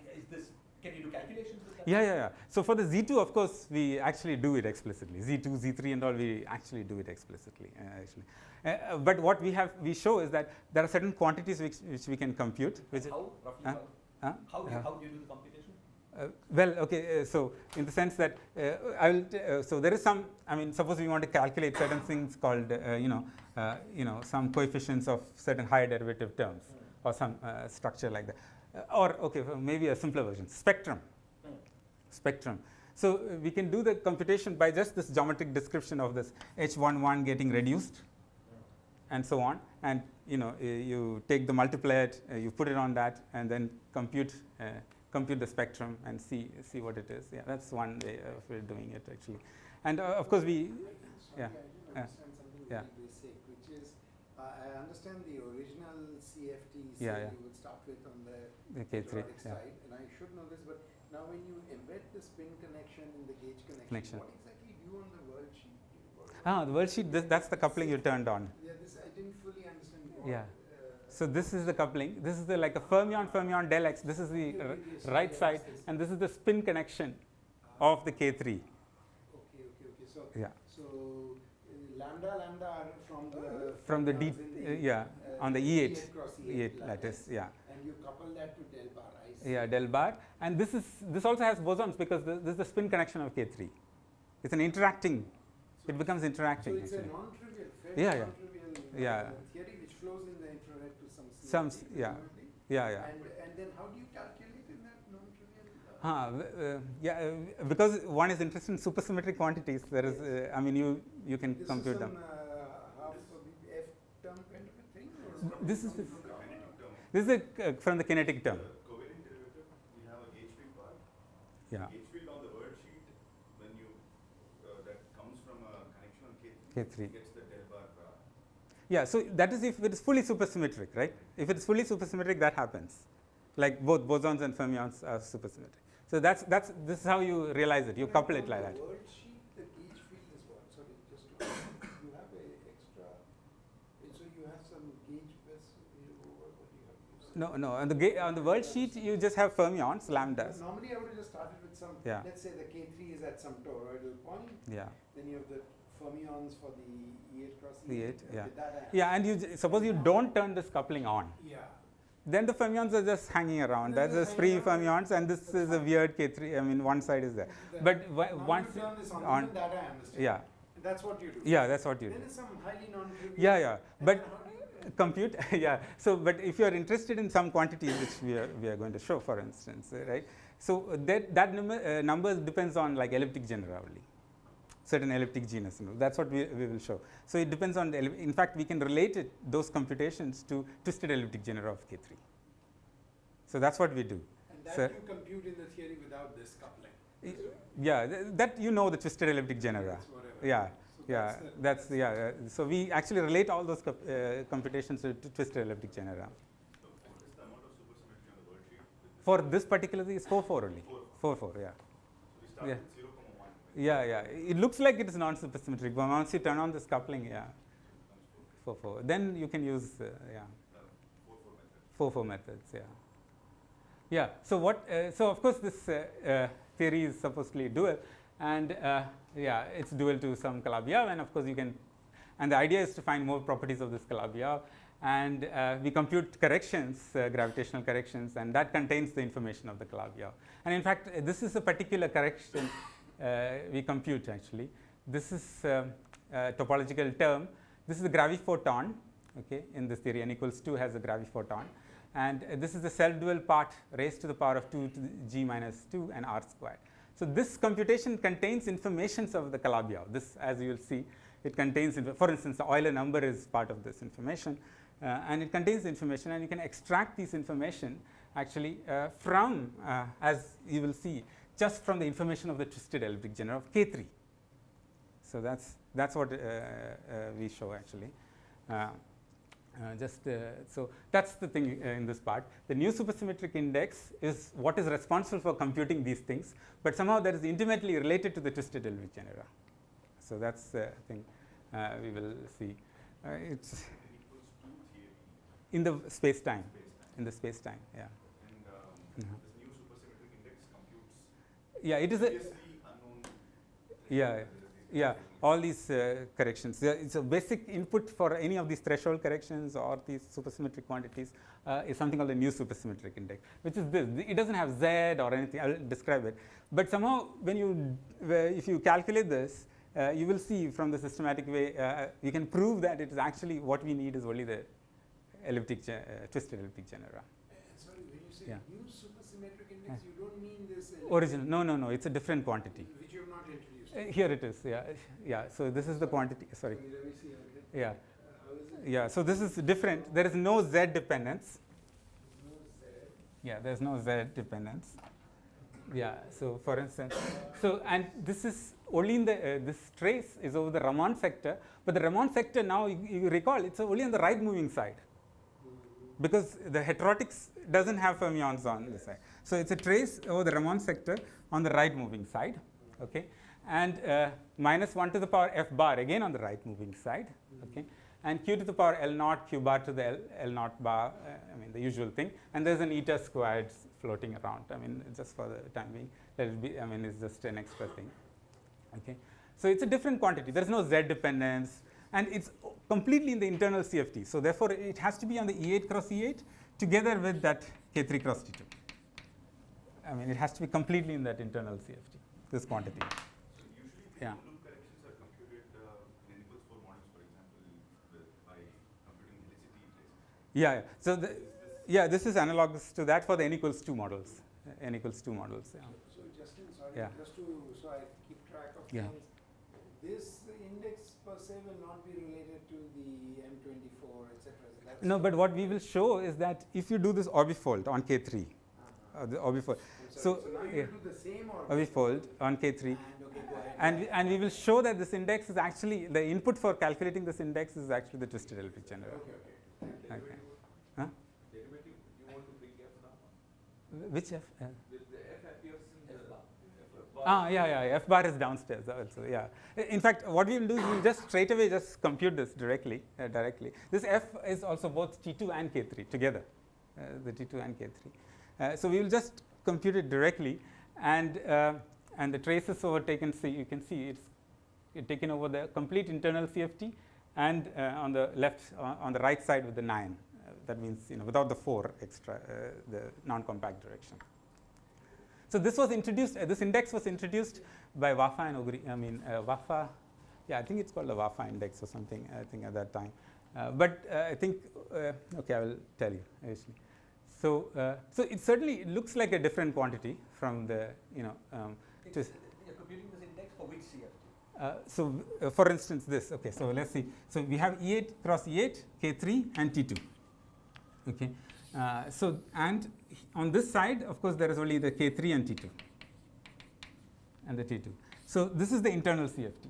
can you do calculations with that? Yeah. So for the Z2, of course, we actually do it explicitly. Z2, Z3 and all, we actually do it explicitly, actually. But what we show is that there are certain quantities which we can compute. Which how, roughly how do you do the computation? Well, okay, so in the sense that so there is some, I mean, suppose we want to calculate certain things called, some coefficients of certain higher derivative terms, or some structure like that. Or, okay, maybe a simpler version, spectrum. So we can do the computation by just this geometric description of this H11 getting reduced, and so on. And you take the multiplier, you put it on that, and then compute the spectrum and see what it is. Yeah, that's one way of doing it actually. And of course we, I didn't understand something very basic, which is I understand the original CFT you would start with on the K3 side, and I should know this, but now when you embed the spin connection in the gauge connection, what exactly do on the world sheet? The world sheet, that's the coupling you turned on. Yeah, this I didn't fully understand. So this is the coupling. This is like a fermion del X. This is the right side, and this is the spin connection of the K3. Okay. So lambda are from the D on the E8 lattice. Yeah. And you couple that to del bar. I see. Yeah, del bar, and this also has bosons because this is the spin connection of K3. It's an interacting. It becomes interacting. So it's actually. a non-trivial, non-trivial theory which flows in the infrared to some CFT, And then how do you calculate in that non-trivial? Because one is interested in supersymmetric quantities. There is, you can compute them. Half of the F term kind of a thing? Or This is from the kinetic term. Covariant derivative, we have a gauge field part. Yeah. Gauge field on the word sheet, when you that comes from a connection on K3. Gets the del bar. Yeah, so that is if it is fully supersymmetric, right? If it is fully supersymmetric, that happens. Like both bosons and fermions are supersymmetric. So this is how you realize it. You couple it like that. The word sheet, the gauge field is what? Sorry, just to you have a extra. So you have some gauge best. What do you have? No. On the world sheet, you just have fermions, lambdas. Normally, I would have just started with some. Let's say the K3 is at some toroidal point. Yeah. Then you have the fermions for the E8 cross E8. And you suppose you don't turn this coupling on. Yeah. Then the fermions are just hanging around. That's just free fermions, and this is a weird K3. I mean, one side is there. But once you turn this on, that I understand. That's what you do. Yeah, that's what you do. Then it's some highly non-trivial. But compute. So, but if you are interested in some quantities, which we are going to show, for instance, right? So that number depends on like elliptic genera only. Certain elliptic genus. That's what we will show. So it depends on in fact, we can relate those computations to twisted elliptic genera of K3. So that's what we do. And that you compute in the theory without this coupling. That the twisted elliptic genera. So we actually relate all those computations to twisted elliptic genera. So what is the amount of supersymmetry on the word sheet? For this particular thing, it's 4 only. 4. So we start with 0,1. It looks like it is non-supersymmetric, but once you turn on this coupling, 4. Then you can use 4 methods. So so of course this theory is supposedly dual, and it's dual to some Calabi-Yau, and of course you can, and the idea is to find more properties of this Calabi-Yau, and we compute corrections, gravitational corrections, and that contains the information of the Calabi-Yau. And in fact, this is a particular correction we compute actually. This is a topological term. This is the graviphoton, okay, in this theory. N equals 2 has a graviphoton. And this is the self-dual part raised to the power of 2 to the g minus 2 and r squared. So this computation contains informations of the Calabi-Yau. This, as you will see, it contains, for instance, the Euler number is part of this information. And it contains information, and you can extract this information actually from, as you will see, just from the information of the twisted elliptic genera of K3. So that's what we show actually. So that's the thing in this part. The new supersymmetric index is what is responsible for computing these things, but somehow that is intimately related to the twisted elliptic genera. So that's the thing we will see. It's in the space-time. In the space-time, yeah. And this new supersymmetric index computes. Yeah, it is a. Unknown. Yeah. All these corrections. It's a basic input for any of these threshold corrections or these supersymmetric quantities is something called the new supersymmetric index, which is this. It doesn't have Z or anything. I will describe it. But somehow, if you calculate this, you will see from the systematic way, you can prove that it is actually what we need is only the twisted elliptic genera. Sorry, when you say new supersymmetric index, you don't mean this original? No. It's a different quantity. Which you have not introduced. Here it is. Yeah. So this is the quantity. Sorry. Let me see. Okay. Yeah. How is it? Yeah. So this is different. There is no Z dependence. No Z. Yeah. There's no Z dependence. Yeah. So for instance, and this is only in the this trace is over the Raman sector, but the Raman sector now you recall it's only on the right moving side, because the heterotics doesn't have fermions on this side. So it's a trace over the Raman sector on the right moving side, okay, and minus 1 to the power f bar again on the right moving side, okay, and q to the power L naught, q bar to the L naught bar, I mean the usual thing, and there's an eta squared floating around. I mean just for the time being, let it be. I mean it's just an extra thing, okay. So it's a different quantity. There's no Z dependence. And it's completely in the internal CFT. So therefore, it has to be on the E8 cross E8 together with that K3 cross T2. I mean, it has to be completely in that internal CFT, this quantity. So usually the loop corrections are computed in N equals 4 models, for example, by computing helicity trace. So this is analogous to that for the N equals 2 models. N equals 2 models. Yeah. So Justin, sorry, just so I keep track of things. This index per se will not be related to the M24, etc. No, but what we will show is that if you do this orbifold on K3, the orbifold. So now you do the same orbifold on K3, and we will show that this index is actually the input for calculating this index is actually the twisted elliptic genera. Okay. Huh? Derivative, you want to bring F now? Which F? The F appears in the F bar. F bar is downstairs also. Yeah. In fact, what we will do is we will just straight away just compute this directly. This F is also both T2 and K3 together, the T2 and K3. So we will just compute it directly, and the traces overtaken. See, you can see it's taken over the complete internal CFT, and on the left, on the right side with the 9. That means without the 4 extra, the non-compact direction. So this was introduced. This index was introduced by Waffa and Ogri. I mean Waffa. Yeah, I think it's called the Waffa index or something. I think at that time. But I think okay, I will tell you actually. So it certainly looks like a different quantity from the you're computing this index for which CFT? For instance, this. Okay, so let's see. So we have E8 cross E8, K3, and T2. Okay. And on this side, of course, there is only the K3 and T2, and the T2. So this is the internal CFT.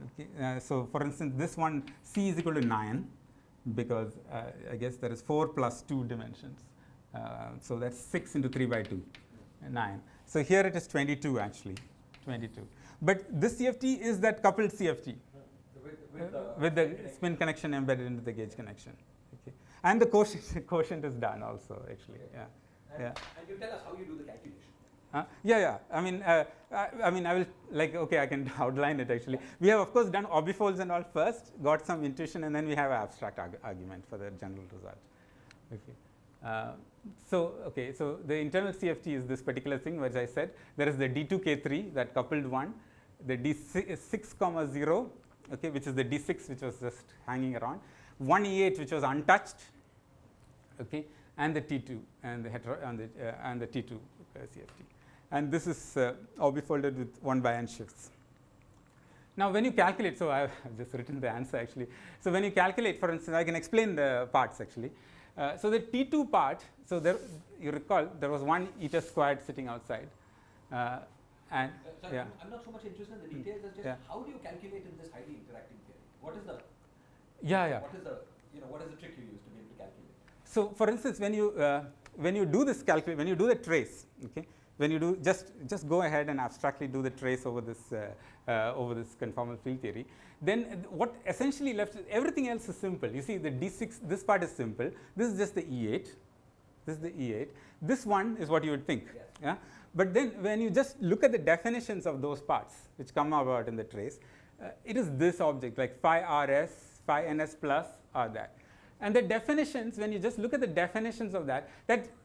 Okay. So for instance, this one C is equal to 9, because I guess there is 4 plus 2 dimensions. So that's 6 into 3 by 2, 9. So here it is 22 actually, 22. But this CFT is that coupled CFT with the spin connection embedded into the gauge connection. Okay. And the quotient is done also actually. And you tell us how you do the calculation. Yeah. I mean, I will I can outline it actually. We have of course done orbifolds and all first, got some intuition, and then we have an abstract argument for the general result. Okay. So the internal CFT is this particular thing, which I said there is the D2K3, that coupled one, the D6, 0, okay, which is the D6 which was just hanging around, one E8 which was untouched, okay, and the T2 and the T2 CFT. And this is orbifolded with 1 by n shifts. Now, when you calculate, so I have just written the answer actually. So when you calculate, for instance, I can explain the parts actually. So the T2 part, so there, you recall there was one eta squared sitting outside, and sorry, yeah. I'm not so much interested in the details. It's just how do you calculate in this highly interacting theory? What is the what is the trick you use to be able to calculate? So for instance, when you do this when you do the trace, okay, when you do just go ahead and abstractly do the trace over this conformal field theory, then what essentially left, everything else is simple. You see the D6, this part is simple. This is just the E8. This is the E8. This one is what you would think. Yes. Yeah. But then when you just look at the definitions of those parts which come about in the trace, it is this object like phi RS, phi NS plus or that. And the definitions, when you just look at the definitions of that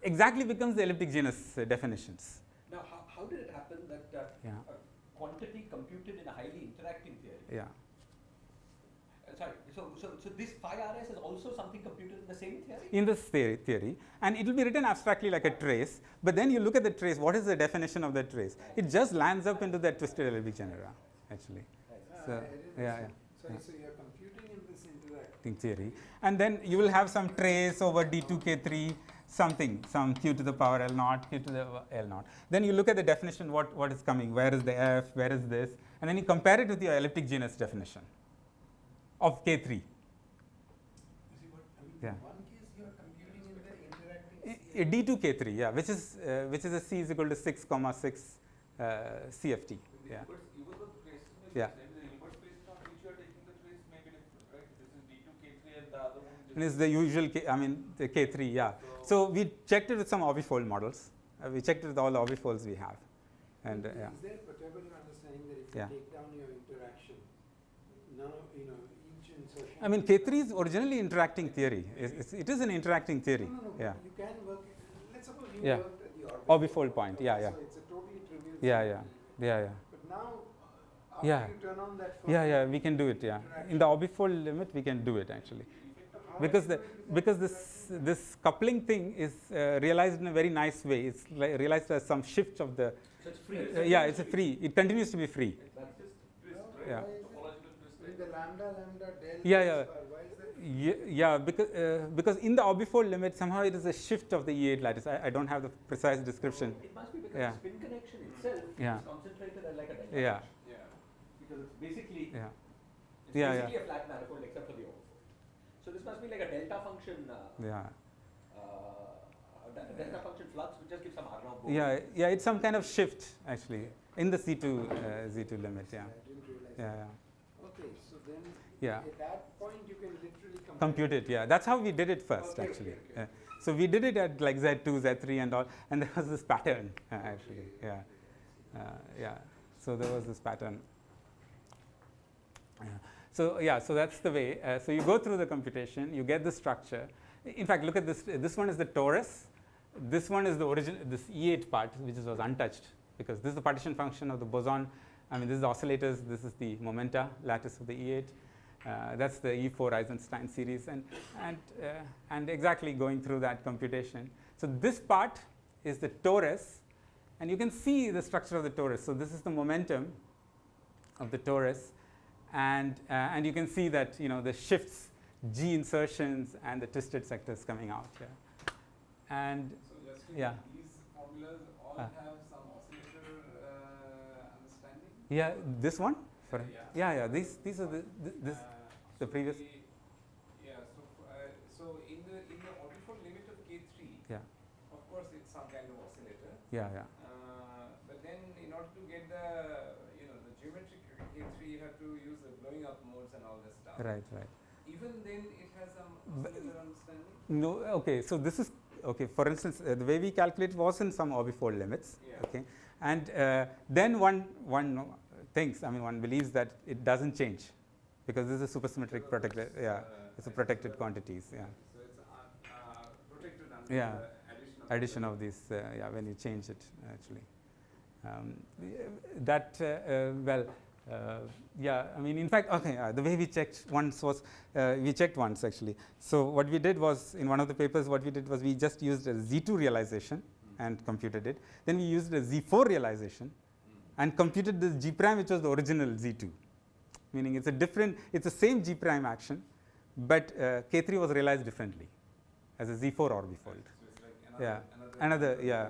exactly becomes the elliptic genus definitions. Now, how did it happen that a quantity computed in a highly interacting theory? Yeah. Sorry. So this phi RS is also something computed in the same theory? In this theory, and it will be written abstractly like a trace. But then you look at the trace. What is the definition of the trace? It just lands up into that twisted elliptic genera, actually. So yeah. So you are computing in this interacting theory, and then you will have some trace over D2K3, some q to the power L0, q to the L0. Then you look at the definition, what is coming, where is the F, where is this, and then you compare it with your elliptic genus definition of K3. You see what I mean? Yeah. In one case you are computing in the interacting D2K3, yeah, which is a C is equal to 6, 6 CFT. Yeah. Yeah. And it's the usual, the K3, yeah. So we checked it with some orbifold models. We checked it with all the orbifolds we have. And Is there whatever your understanding that if you take down your interaction, now, each insertion... K3 is originally interacting theory. It is an interacting theory. No. Yeah. You can work, let's suppose you worked at the orbifold point, yeah. So it's a totally trivial Yeah. But now, after you turn on that Yeah, we can do it, yeah. In the orbifold limit, we can do it actually. Because this coupling thing is realized in a very nice way. It's realized as some shift of the. So it's free. It's a free. It continues to be free. That's just twist. Yeah. The lambda del. Yeah. Why is that? Yeah, because in the orbifold limit somehow it is a shift of the E8 lattice. I don't have the precise description. It must be because the spin connection itself is concentrated at like a delta. Yeah. Because it's basically basically a flat manifold except for the overfold. So this must be like a delta function. Delta function flux which just gives some Arnav bonus. Yeah. It's some kind of shift actually in the Z2 limit. Yeah. I didn't realize Yeah. Okay, so then Yeah. at that point you can literally compute it. Yeah, that's how we did it first actually. Okay. So we did it at like Z2, Z3 and all, and there was this pattern actually. Yeah. So there was this pattern. So that's the way. So you go through the computation, you get the structure. In fact, look at this. This one is the torus. This one is the origin. This E8 part, which was untouched, because this is the partition function of the boson. This is the oscillators. This is the momenta lattice of the E8. That's the E4 Eisenstein series, and exactly going through that computation. So this part is the torus, and you can see the structure of the torus. So this is the momentum of the torus. And you can see that the shifts, G insertions, and the twisted sectors coming out. And so yeah. These formulas all have some oscillator understanding. Yeah, this one. These are the previous. So in the orbifold limit of K3. Of course, it's some kind of oscillator. But then, in order to get the geometric K3, you have to use the blowing up modes and all this stuff. Right. Even then, it has some oscillator understanding. No. Okay. So this is Okay, for instance, the way we calculate was in some orbifold limits. Yeah. Okay, and then one thinks, I mean, one believes that it doesn't change because this is a supersymmetric protected. Yeah, it's a protected quantities. Yeah. So it's protected under Yeah. the Addition of these. Yeah, when you change it actually. That well. Yeah, I mean, in fact, okay, the way we checked once was, we checked once actually. So what we did was, in one of the papers, what we did was we just used a Z2 realization and computed it. Then we used a Z4 realization and computed this G prime, which was the original Z2. Meaning it's a different, it's the same G prime action, but K3 was realized differently as a Z4 orbifold. So it's like Yeah, another, yeah.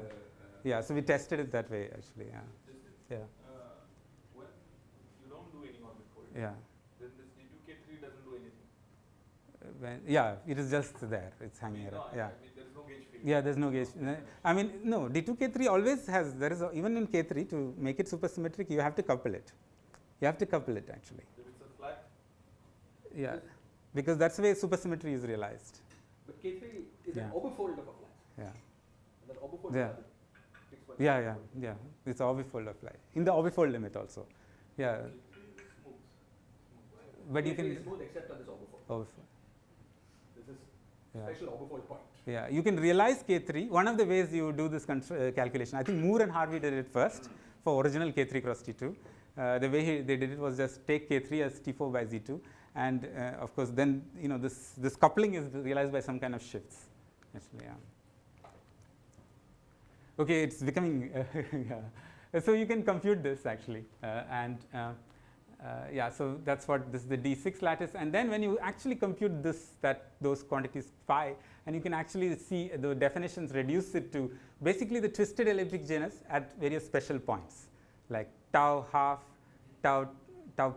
Yeah, so we tested it that way actually, yeah. Yeah. When you don't do any orbifold, Yeah. then this D2K3 doesn't do anything. Yeah, it is just there. It's hanging No, around. I Yeah. mean, there is no gauge field. Yeah, there's no gauge. I mean, no. D2K3 always has. There is even in K3 to make it supersymmetric, you have to couple it. You have to couple it actually. If it's a flat, Yeah, because that's the way supersymmetry is realized. But K3 is Yeah. an orbifold of a flat. Yeah. And that orbifold Yeah. is fixed point. Yeah. It's orbifold of light in the orbifold limit also. Yeah, K3 is smooth. but you K3 can is smooth except on this orbifold. orbifold. This is Yeah. special orbifold point. Yeah, you can realize K3. One of the ways you do this calculation, I think Moore and Harvey did it first for original K3 cross T2. The way they did it was just take K3 as T4 by Z2, and of course then this coupling is realized by some kind of shifts. Actually, yeah. Okay, it's becoming yeah. So you can compute this actually, and yeah. So that's what this is the D6 lattice, and then when you actually compute those quantities phi, and you can actually see the definitions reduce it to basically the twisted elliptic genus at various special points, like tau half, tau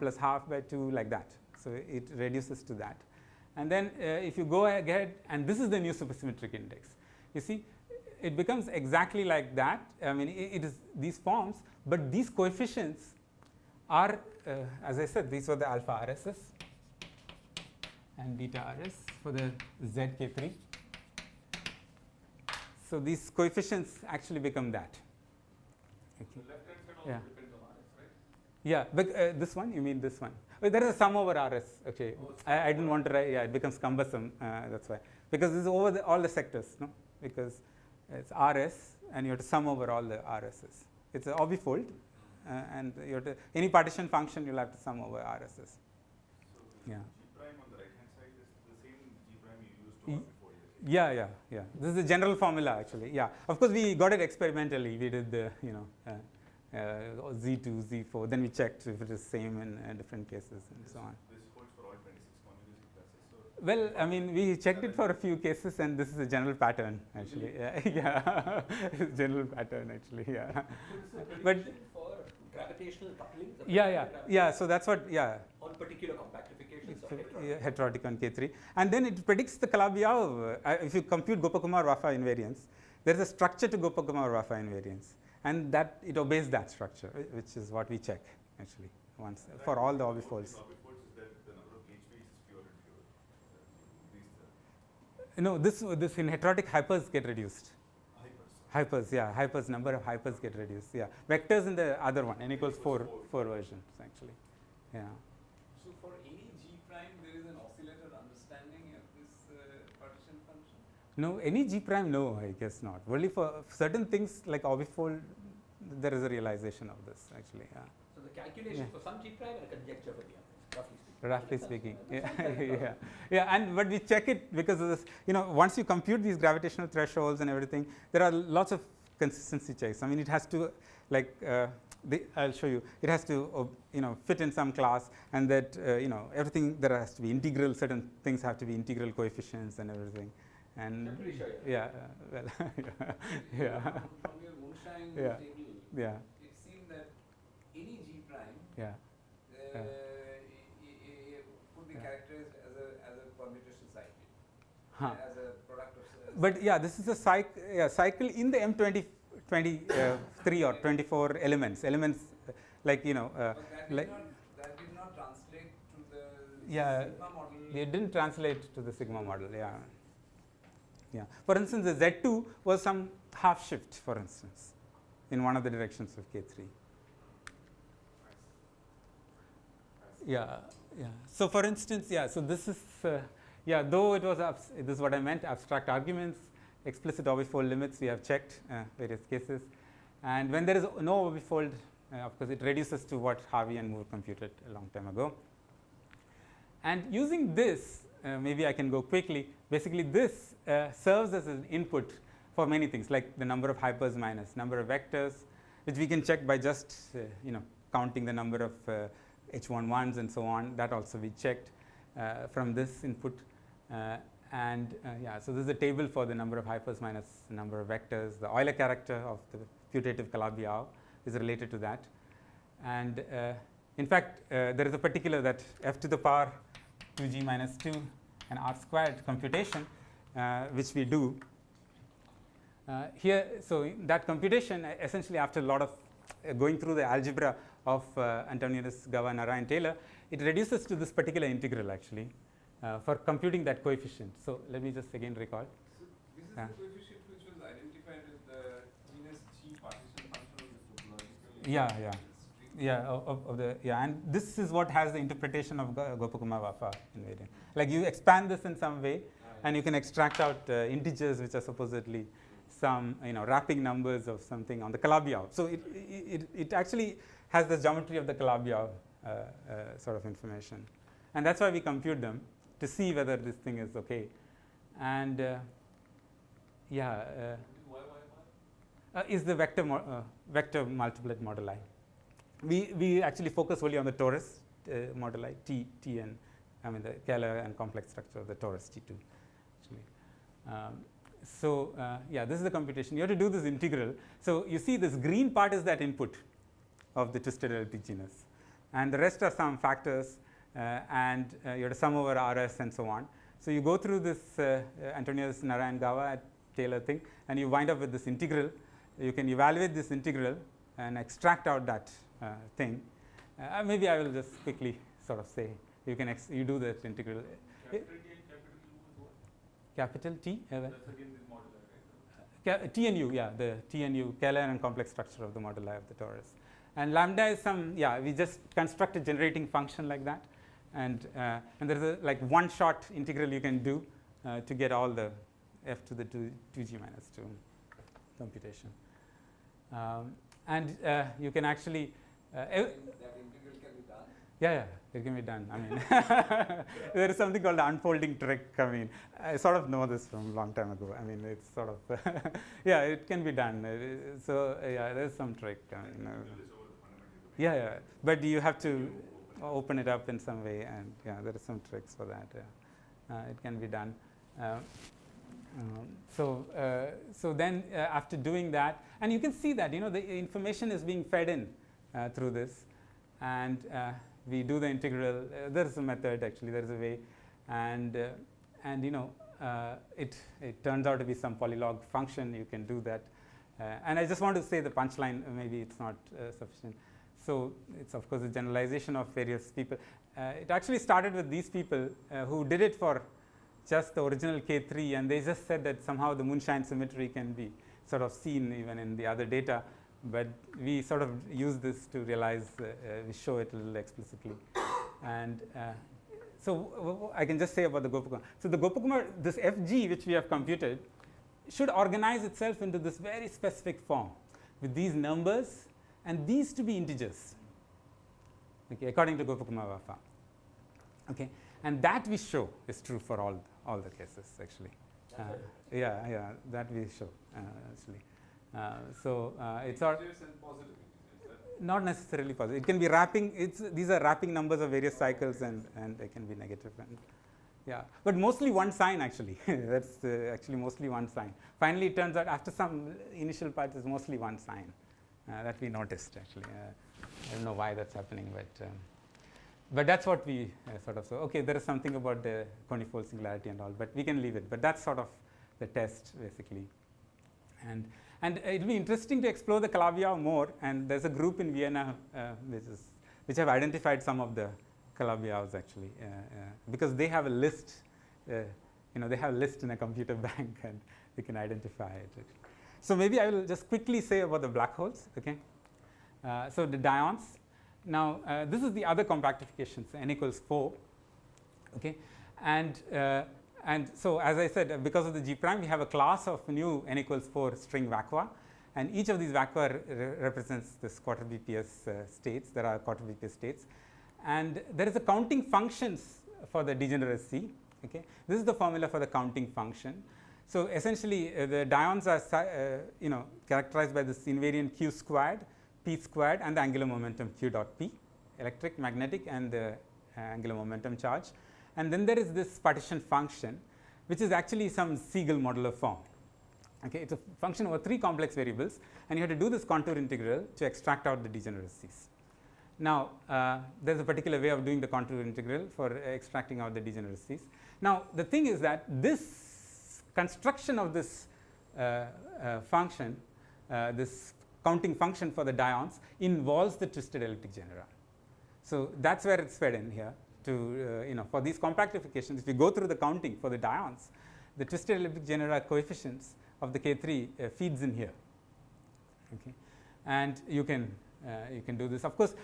plus half by 2, like that. So it reduces to that. And then if you go ahead, and this is the new supersymmetric index. You see, it becomes exactly like that. I mean, it is these forms, but these coefficients are, as I said, these were the alpha RSS and beta RS for the ZK3. So these coefficients actually become that. Okay. the left hand side also Yeah. depends on RS, right? Yeah, but this one, you mean this one? Well, there is a sum over RS. Okay, I didn't want to write. Yeah, it becomes cumbersome. That's why, because this is over all the sectors, no? Because it's RS, and you have to sum over all the RSs. It's an orbifold, and you have to, any partition function you'll have to sum over RSs. So Yeah. G prime on the right hand side is the same G prime you used to Y- before. Yeah. This is the general formula actually. Yeah, of course we got it experimentally. We did the Z2, Z4. Then we checked if it is same in different cases and so on. This holds for all 26 conjugacy classes. So Well, I mean, we checked it for a few cases, and this is a general pattern actually. Yeah, general pattern actually. Yeah, So this is a But- prediction for gravitational couplings. of yeah. particular gravitational Yeah. So that's what. Yeah. On particular compactifications of Yeah, heterotic on K3, and then it predicts the Calabi-Yau. If you compute Gopakumar-Rafa invariance, there is a structure to Gopakumar-Rafa invariance, and that it obeys that structure, which is what we check actually once for all the orbifolds. orbifolds is that the number of gauge fields is fewer and fewer. No, this in heterotic hypers get reduced. Hypers. Hypers, number of hypers get reduced. Yeah, vectors in the other one, n equals 4 versions actually. Yeah. So for any G prime, there is an oscillator understanding of this partition function? No, any G prime, no, I guess not. Only for certain things like orbifold, there is a realization of this actually. Yeah. So the calculation Yeah. for some G prime and a conjecture for the others, roughly speaking. Roughly speaking, yeah, and but we check it because of this. Once you compute these gravitational thresholds and everything, there are lots of consistency checks. I mean, it has to I'll show you. It has to fit in some class, and that everything there has to be integral. Certain things have to be integral coefficients and everything. And I'm pretty sure. yeah, well, yeah, From your moonshine Yeah. table, yeah, it seems that any G prime yeah. could be Yeah. characterized as a permutation cycle, Huh. as a product of. But yeah, this is a cycle in the M23 or 24 elements. Like But like that did not translate to the Yeah, sigma model. they didn't translate to the sigma model. Yeah. Yeah. For instance, the Z2 was some half shift, for instance, in one of the directions of K3. Yeah, yeah. So for instance, yeah, so this is, yeah, though it was, this is what I meant, abstract arguments, explicit orbifold limits, we have checked various cases. And when there is no orbifold, of course, it reduces to what Harvey and Moore computed a long time ago. And using this, maybe I can go quickly. Basically, this serves as an input for many things, like the number of hypers minus number of vectors, which we can check by just counting the number of H11s and so on. That also we checked from this input. Yeah, so this is a table for the number of hypers minus the number of vectors. The Euler character of the putative Calabi-Yau is related to that. And in fact, there is a particular that f to the power 2g minus 2 and r squared computation, which we do. Here, so that computation, essentially after a lot of going through the algebra of Antonius, Gava, Nara, and Taylor, it reduces to this particular integral actually for computing that coefficient. So let me just again recall. So this is the coefficient which was identified with the genus G partition function of the topological. And this is what has the interpretation of Gopakumar-Vafa invariant. Like you expand this in some way, and you can extract out integers which are supposedly some wrapping numbers of something on the Calabi-Yau. So it actually has the geometry of the Calabi-Yau sort of information, and that's why we compute them to see whether this thing is okay. And is the vector multiplet moduli. We actually focus only on the torus moduli T and the Keller and complex structure of the torus T2 actually. This is the computation. You have to do this integral. So you see this green part is that input of the twisted elliptic genus, and the rest are some factors, and you have to sum over RS and so on. So you go through this Antonius, Nara, and Gava Taylor thing, and you wind up with this integral. You can evaluate this integral and extract out that thing. Maybe I will just quickly sort of say you can you do that integral. Capital T? That's again this moduli, right? T and U, yeah, the T and U, Keller and complex structure of the moduli of the torus. And lambda is some, we just construct a generating function like that. And there's a like one shot integral you can do to get all the f to the 2g minus 2 computation. You can actually that integral can be done? Yeah, it can be done. I mean, there is something called the unfolding trick. I mean, I sort of know this from a long time ago. I mean, it's sort of, it can be done. There's some trick. But you have to open it up in some way, and there are some tricks for that. It can be done. So then after doing that, and you can see that the information is being fed in through this, and we do the integral. There's a method actually. There's a way, and it turns out to be some polylog function. You can do that, and I just want to say the punchline. Maybe it's not sufficient. So it's of course a generalization of various people. It actually started with these people who did it for just the original K3, and they just said that somehow the moonshine symmetry can be sort of seen even in the other data. But we sort of use this to realize, we show it a little explicitly. And so I can just say about the Gopakumar. So the Gopakumar, this Fg which we have computed, should organize itself into this very specific form with these numbers and these to be integers, okay, according to Gopakumar-Vafa. Okay, and that we show is true for all the cases actually. That we show actually. It's all not necessarily positive. It can be wrapping. These are wrapping numbers of various cycles, and they can be negative. And but mostly one sign actually. That's actually mostly one sign. Finally, it turns out after some initial parts, it's mostly one sign that we noticed actually. I don't know why that's happening, but that's what we sort of saw. Okay, there is something about the conifold singularity and all, but we can leave it. But that's sort of the test basically, and it will be interesting to explore the Calabi-Yau more. And there's a group in Vienna which have identified some of the Calabi-Yaus actually, because they have a list they have a list in a computer bank and we can identify it. So maybe I will just quickly say about the black holes. Okay. So the dyons. Now this is the other compactifications, n equals 4. Okay. And so as I said, because of the G prime, we have a class of new n equals 4 string vacua, and each of these vacua represents this quarter BPS states. There are quarter BPS states, and there is a counting functions for the degeneracy. Okay. This is the formula for the counting function. So essentially, the dyons are characterized by this invariant q squared, p squared, and the angular momentum q dot p, electric, magnetic, and the angular momentum charge. And then there is this partition function, which is actually some Siegel modular form. Okay, it's a function over 3 complex variables, and you have to do this contour integral to extract out the degeneracies. Now, there's a particular way of doing the contour integral for extracting out the degeneracies. Now, the thing is that this construction of this function, this counting function for the dyons, involves the twisted elliptic genera. So that's where it's fed in here. To for these compactifications, if you go through the counting for the dyons, the twisted elliptic genera coefficients of the K3 feeds in here. Okay, and you can do this. Of course,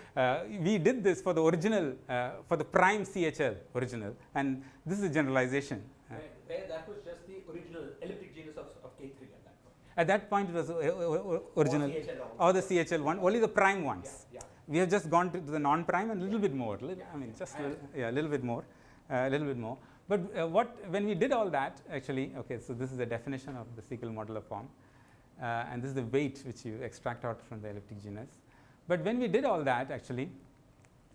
we did this for the original, for the prime CHL original, and this is a generalization. Where that was just the original elliptic genus of K3 at that point. At that point, it was original, or the CHL one, only the prime ones. Yeah. We have just gone to the non-prime and a little bit more. I mean, just a little bit more, a little bit more. But when we did all that, actually, okay, so this is the definition of the Siegel modular form, and this is the weight which you extract out from the elliptic genus. But when we did all that, actually,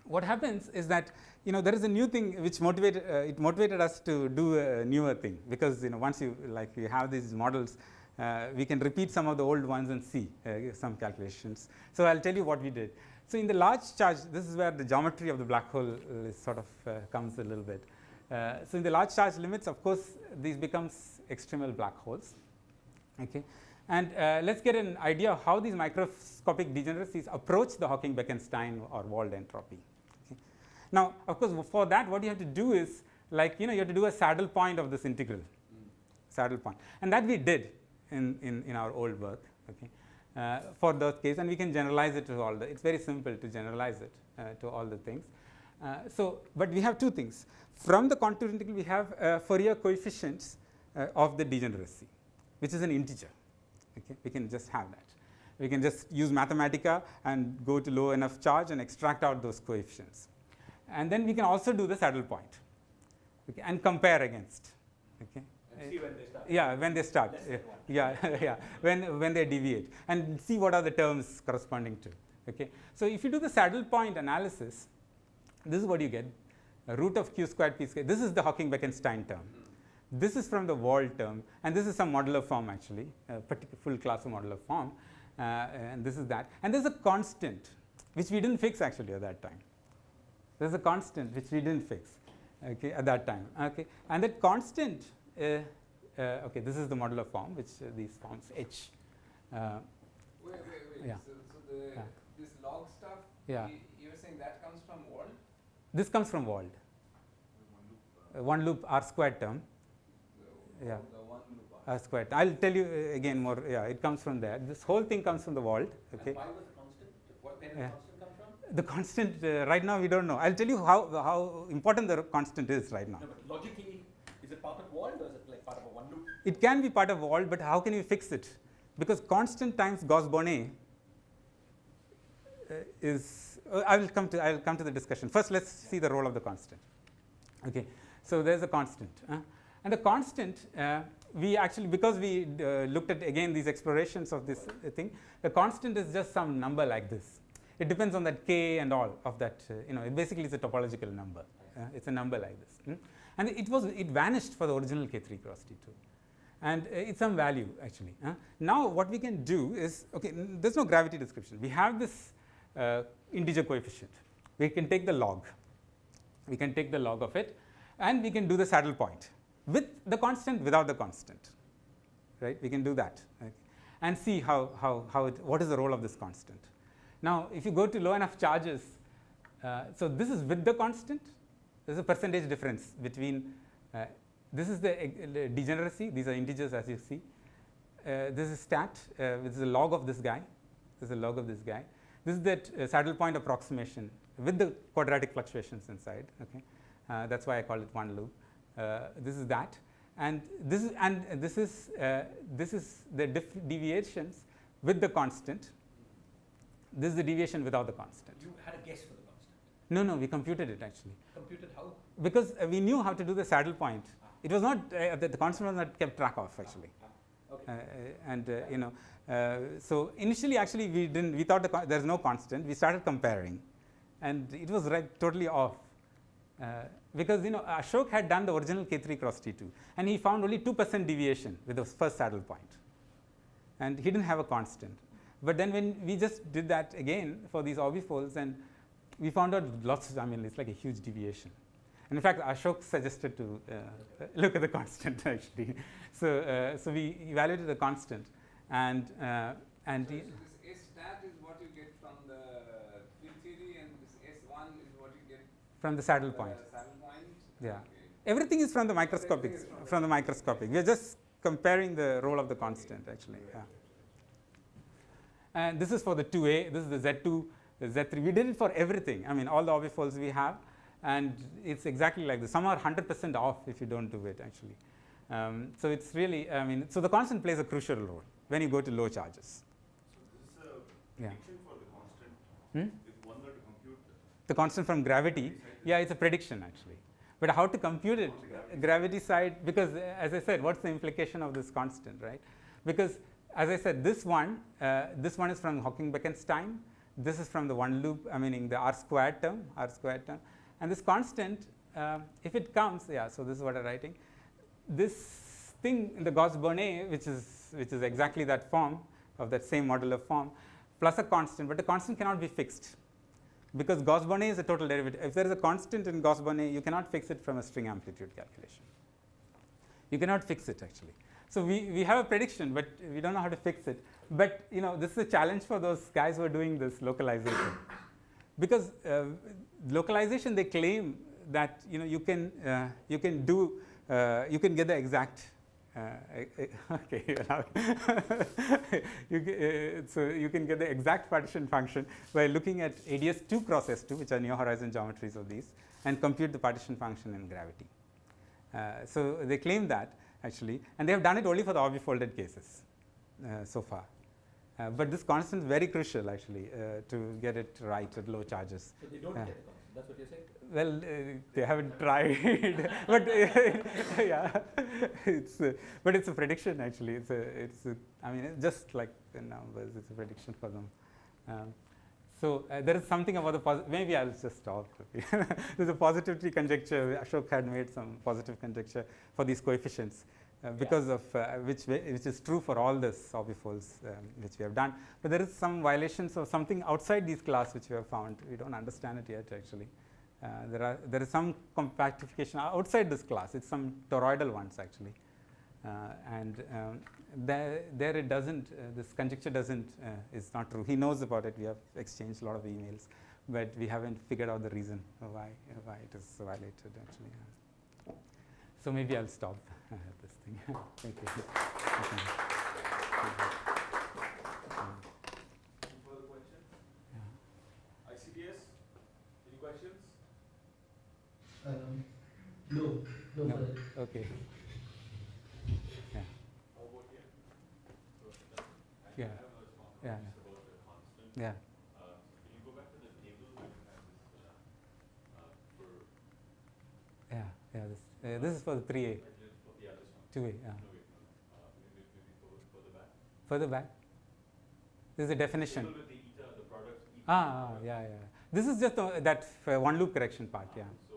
what happens is that there is a new thing which motivated us to do a newer thing, because once you have these models, we can repeat some of the old ones and see some calculations. So I'll tell you what we did. So in the large charge, this is where the geometry of the black hole sort of comes a little bit. So in the large charge limits, of course, these becomes extremal black holes. Okay, and let's get an idea of how these microscopic degeneracies approach the Hawking-Bekenstein or Wald entropy. Okay. Now, of course, for that, what you have to do is you have to do a saddle point of this integral, saddle point, and that we did in our old work. Okay. For that case, and we can generalize it to all the. It's very simple to generalize it to all the things. But we have two things. From the contour integral, we have Fourier coefficients of the degeneracy, which is an integer. Okay, we can just have that. We can just use Mathematica and go to low enough charge and extract out those coefficients, and then we can also do the saddle point. Okay, and compare against. Okay. See when they start. Yeah, when they start. Yeah, when they deviate, and see what are the terms corresponding to. Okay, so if you do the saddle point analysis, this is what you get: root of q squared p squared. This is the Hawking-Bekenstein term. This is from the Wald term, and this is some modular form actually, full class of modular form, and this is that. And there's a constant which we didn't fix actually at that time. There's a constant which we didn't fix. Okay, at that time. Okay, and that constant. Okay, this is the modular form, which these forms H. Wait. Yeah. So this log stuff, yeah. You were saying that comes from Wald? This comes from Wald. One loop R squared term. The one loop R squared. I'll tell you again more. Yeah, it comes from there. This whole thing comes from the Wald. Okay. And why was the constant? Where did the constant come from? The constant right now we don't know. I'll tell you how important the constant is right now. No, but logically, is it part of Wald or is it like part of a one loop? It can be part of Wald, but how can you fix it? Because constant times Gauss-Bonnet is. I will come to the discussion. First, let's see the role of the constant. Okay, so there's a constant, and the constant we actually, because we looked at again these explorations of this thing, the constant is just some number like this. It depends on that k and all of that. It basically is a topological number. It's a number like this. And it vanished for the original K3 cross T2, and it's some value actually. Now what we can do is, okay, there's no gravity description. We have this integer coefficient. We can take the log. We can take the log of it, and we can do the saddle point with the constant, without the constant. Right? We can do that, okay, and see what is the role of this constant. Now, if you go to low enough charges, so this is with the constant. There's a percentage difference between this is the degeneracy. These are integers, as you see. This is stat. This is a log of this guy. This is a log of this guy. This is that saddle point approximation with the quadratic fluctuations inside. Okay, that's why I call it one loop. This is that, and this is the deviations with the constant. This is the deviation without the constant. You had a guess for the constant? No, we computed it actually. Computed how? Because we knew how to do the saddle point. It was not the constant was not kept track of actually. Okay. So initially actually we thought there's no constant. We started comparing, and it was totally off. Because Ashok had done the original K3 cross T2, and he found only 2% deviation with the first saddle point, and he didn't have a constant. But then when we just did that again for these orbifolds, and we found out lots. It's like a huge deviation. And in fact, Ashok suggested to look at the constant actually. So we evaluated the constant, and So this S stat is what you get from the field theory, and this S1 is what you get from the saddle point. Saddle point. Yeah. Okay. Everything is from the microscopic. Everything is From the microscopic. We are just comparing the role of the constant actually. Yeah. And this is for the 2A. This is the Z2, the Z3. We did it for everything. All the orbifolds we have, and it's exactly like this. Some are 100% off if you don't do it actually. So it's really, so the constant plays a crucial role when you go to low charges. So this is a prediction for the constant. If one were to compute the constant from gravity, yeah, it's a prediction actually. But how to compute it, gravity side, because as I said, what's the implication of this constant, right? Because as I said, this one is from Hawking-Bekenstein. This is from the one loop, the R squared term, and this constant, if it comes, so this is what I'm writing. This thing in the Gauss-Bonnet, which is exactly that form of that same modular form, plus a constant, but the constant cannot be fixed, because Gauss-Bonnet is a total derivative. If there is a constant in Gauss-Bonnet, you cannot fix it from a string amplitude calculation. You cannot fix it actually. So we have a prediction, but we don't know how to fix it. But this is a challenge for those guys who are doing this localization, because localization, they claim that you can get the exact. So you can get the exact partition function by looking at ADS 2 cross S2, which are near horizon geometries of these, and compute the partition function in gravity. So they claim that actually, and they have done it only for the orbifolded cases so far. But this constant is very crucial actually to get it right at low charges. So they don't get the constant. That's what you're saying? Well, they haven't tried, but but it's a prediction actually. It's just like the numbers, it's a prediction for them. So there is something about the maybe I'll just stop. There's a positivity conjecture. Ashok had made some positive conjecture for these coefficients because of which is true for all these orbifolds which we have done. But there is some violations of something outside these class which we have found. We don't understand it yet actually. There is some compactification outside this class. It's some toroidal ones actually, and there it doesn't. This conjecture is not true. He knows about it. We have exchanged a lot of emails, but we haven't figured out the reason why it is violated actually. So maybe I'll stop this thing. Thank you. Any further questions? ICDS? Any questions? No. No. Okay. Yeah. How about here? Yeah. I have a small Yeah. question about the constant. Yeah. Can you go back to the table where you have this for This is for the 3A, this one. 2A. Yeah. No, wait, no. Maybe further back. Further back. This is a definition. Table with the eta, the products. Eta. Yeah. This is just that one loop correction part. Yeah. So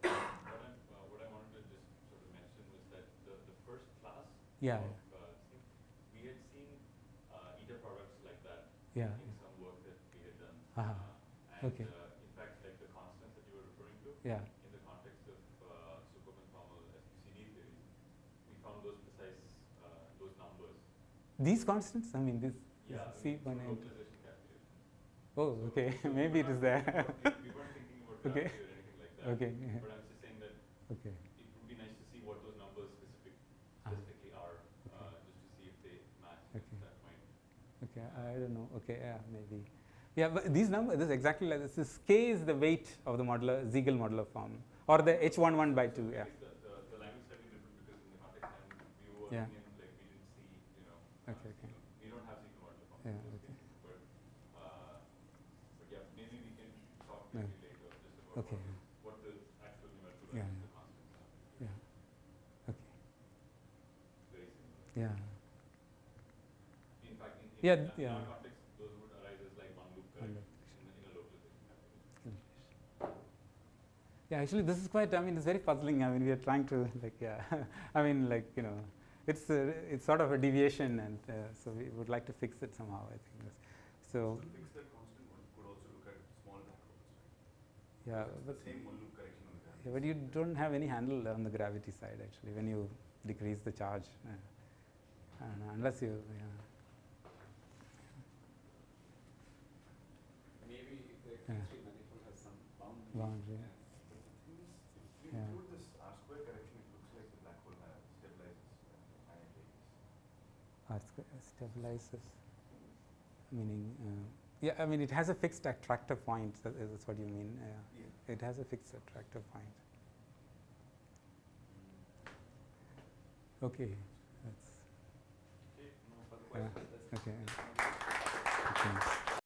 what I wanted to just sort of mention was that the first class Yeah. of we had seen eta products like that Yeah. in some work that we had done. Uh-huh. Okay. In fact, like the constants that you were referring to, Yeah. in the context of superconformal SQCD theory, we found those precise those numbers. These constants. This Yeah, C1 and localization calculation. oh, okay. Maybe it is there. We weren't thinking about Okay. gravity or anything like that. Okay. But I'm just saying that Okay. it would be nice to see what those numbers I don't know. Okay, yeah, maybe. Yeah, but these numbers, this is exactly like this. This k is the weight of the modular, Ziegel modular form, or the h11 by 2. Yeah. The language is slightly different because in the context and we were Yeah. in, like we didn't see, Okay. Okay. we don't have Ziegel modular form. Yeah. In this Okay. case, but yeah, maybe we can talk Yeah. maybe later just about Okay. what the actual numerical Yeah. values, the constants are. Yeah. Okay. Very similar. Yeah. In fact, in Yeah. our context, those would arise as like one loop correction in a localization calculation. Yeah, actually, this is quite. I mean, it's very puzzling. I mean, we are trying to like. Yeah. I mean, like it's sort of a deviation, and so we would like to fix it somehow. I think. So. To fix that constant, one could also look at small black holes, right? Yeah, It's but the same one loop correction on the gravity. yeah, but you don't have any handle on the gravity side actually when you decrease the charge, unless you. Yeah. Maybe the Yeah. K3 manifold has some boundary. Boundary. Yeah. But the thing is, if we Yeah. include this R² correction, it looks like the black hole stabilizes finite radius. Stabilizes, meaning. Yeah, I mean, it has a fixed attractor point. That's what you mean. Yeah. It has a fixed attractor point. Okay, that's. Okay, no further Yeah. questions. Okay. Okay.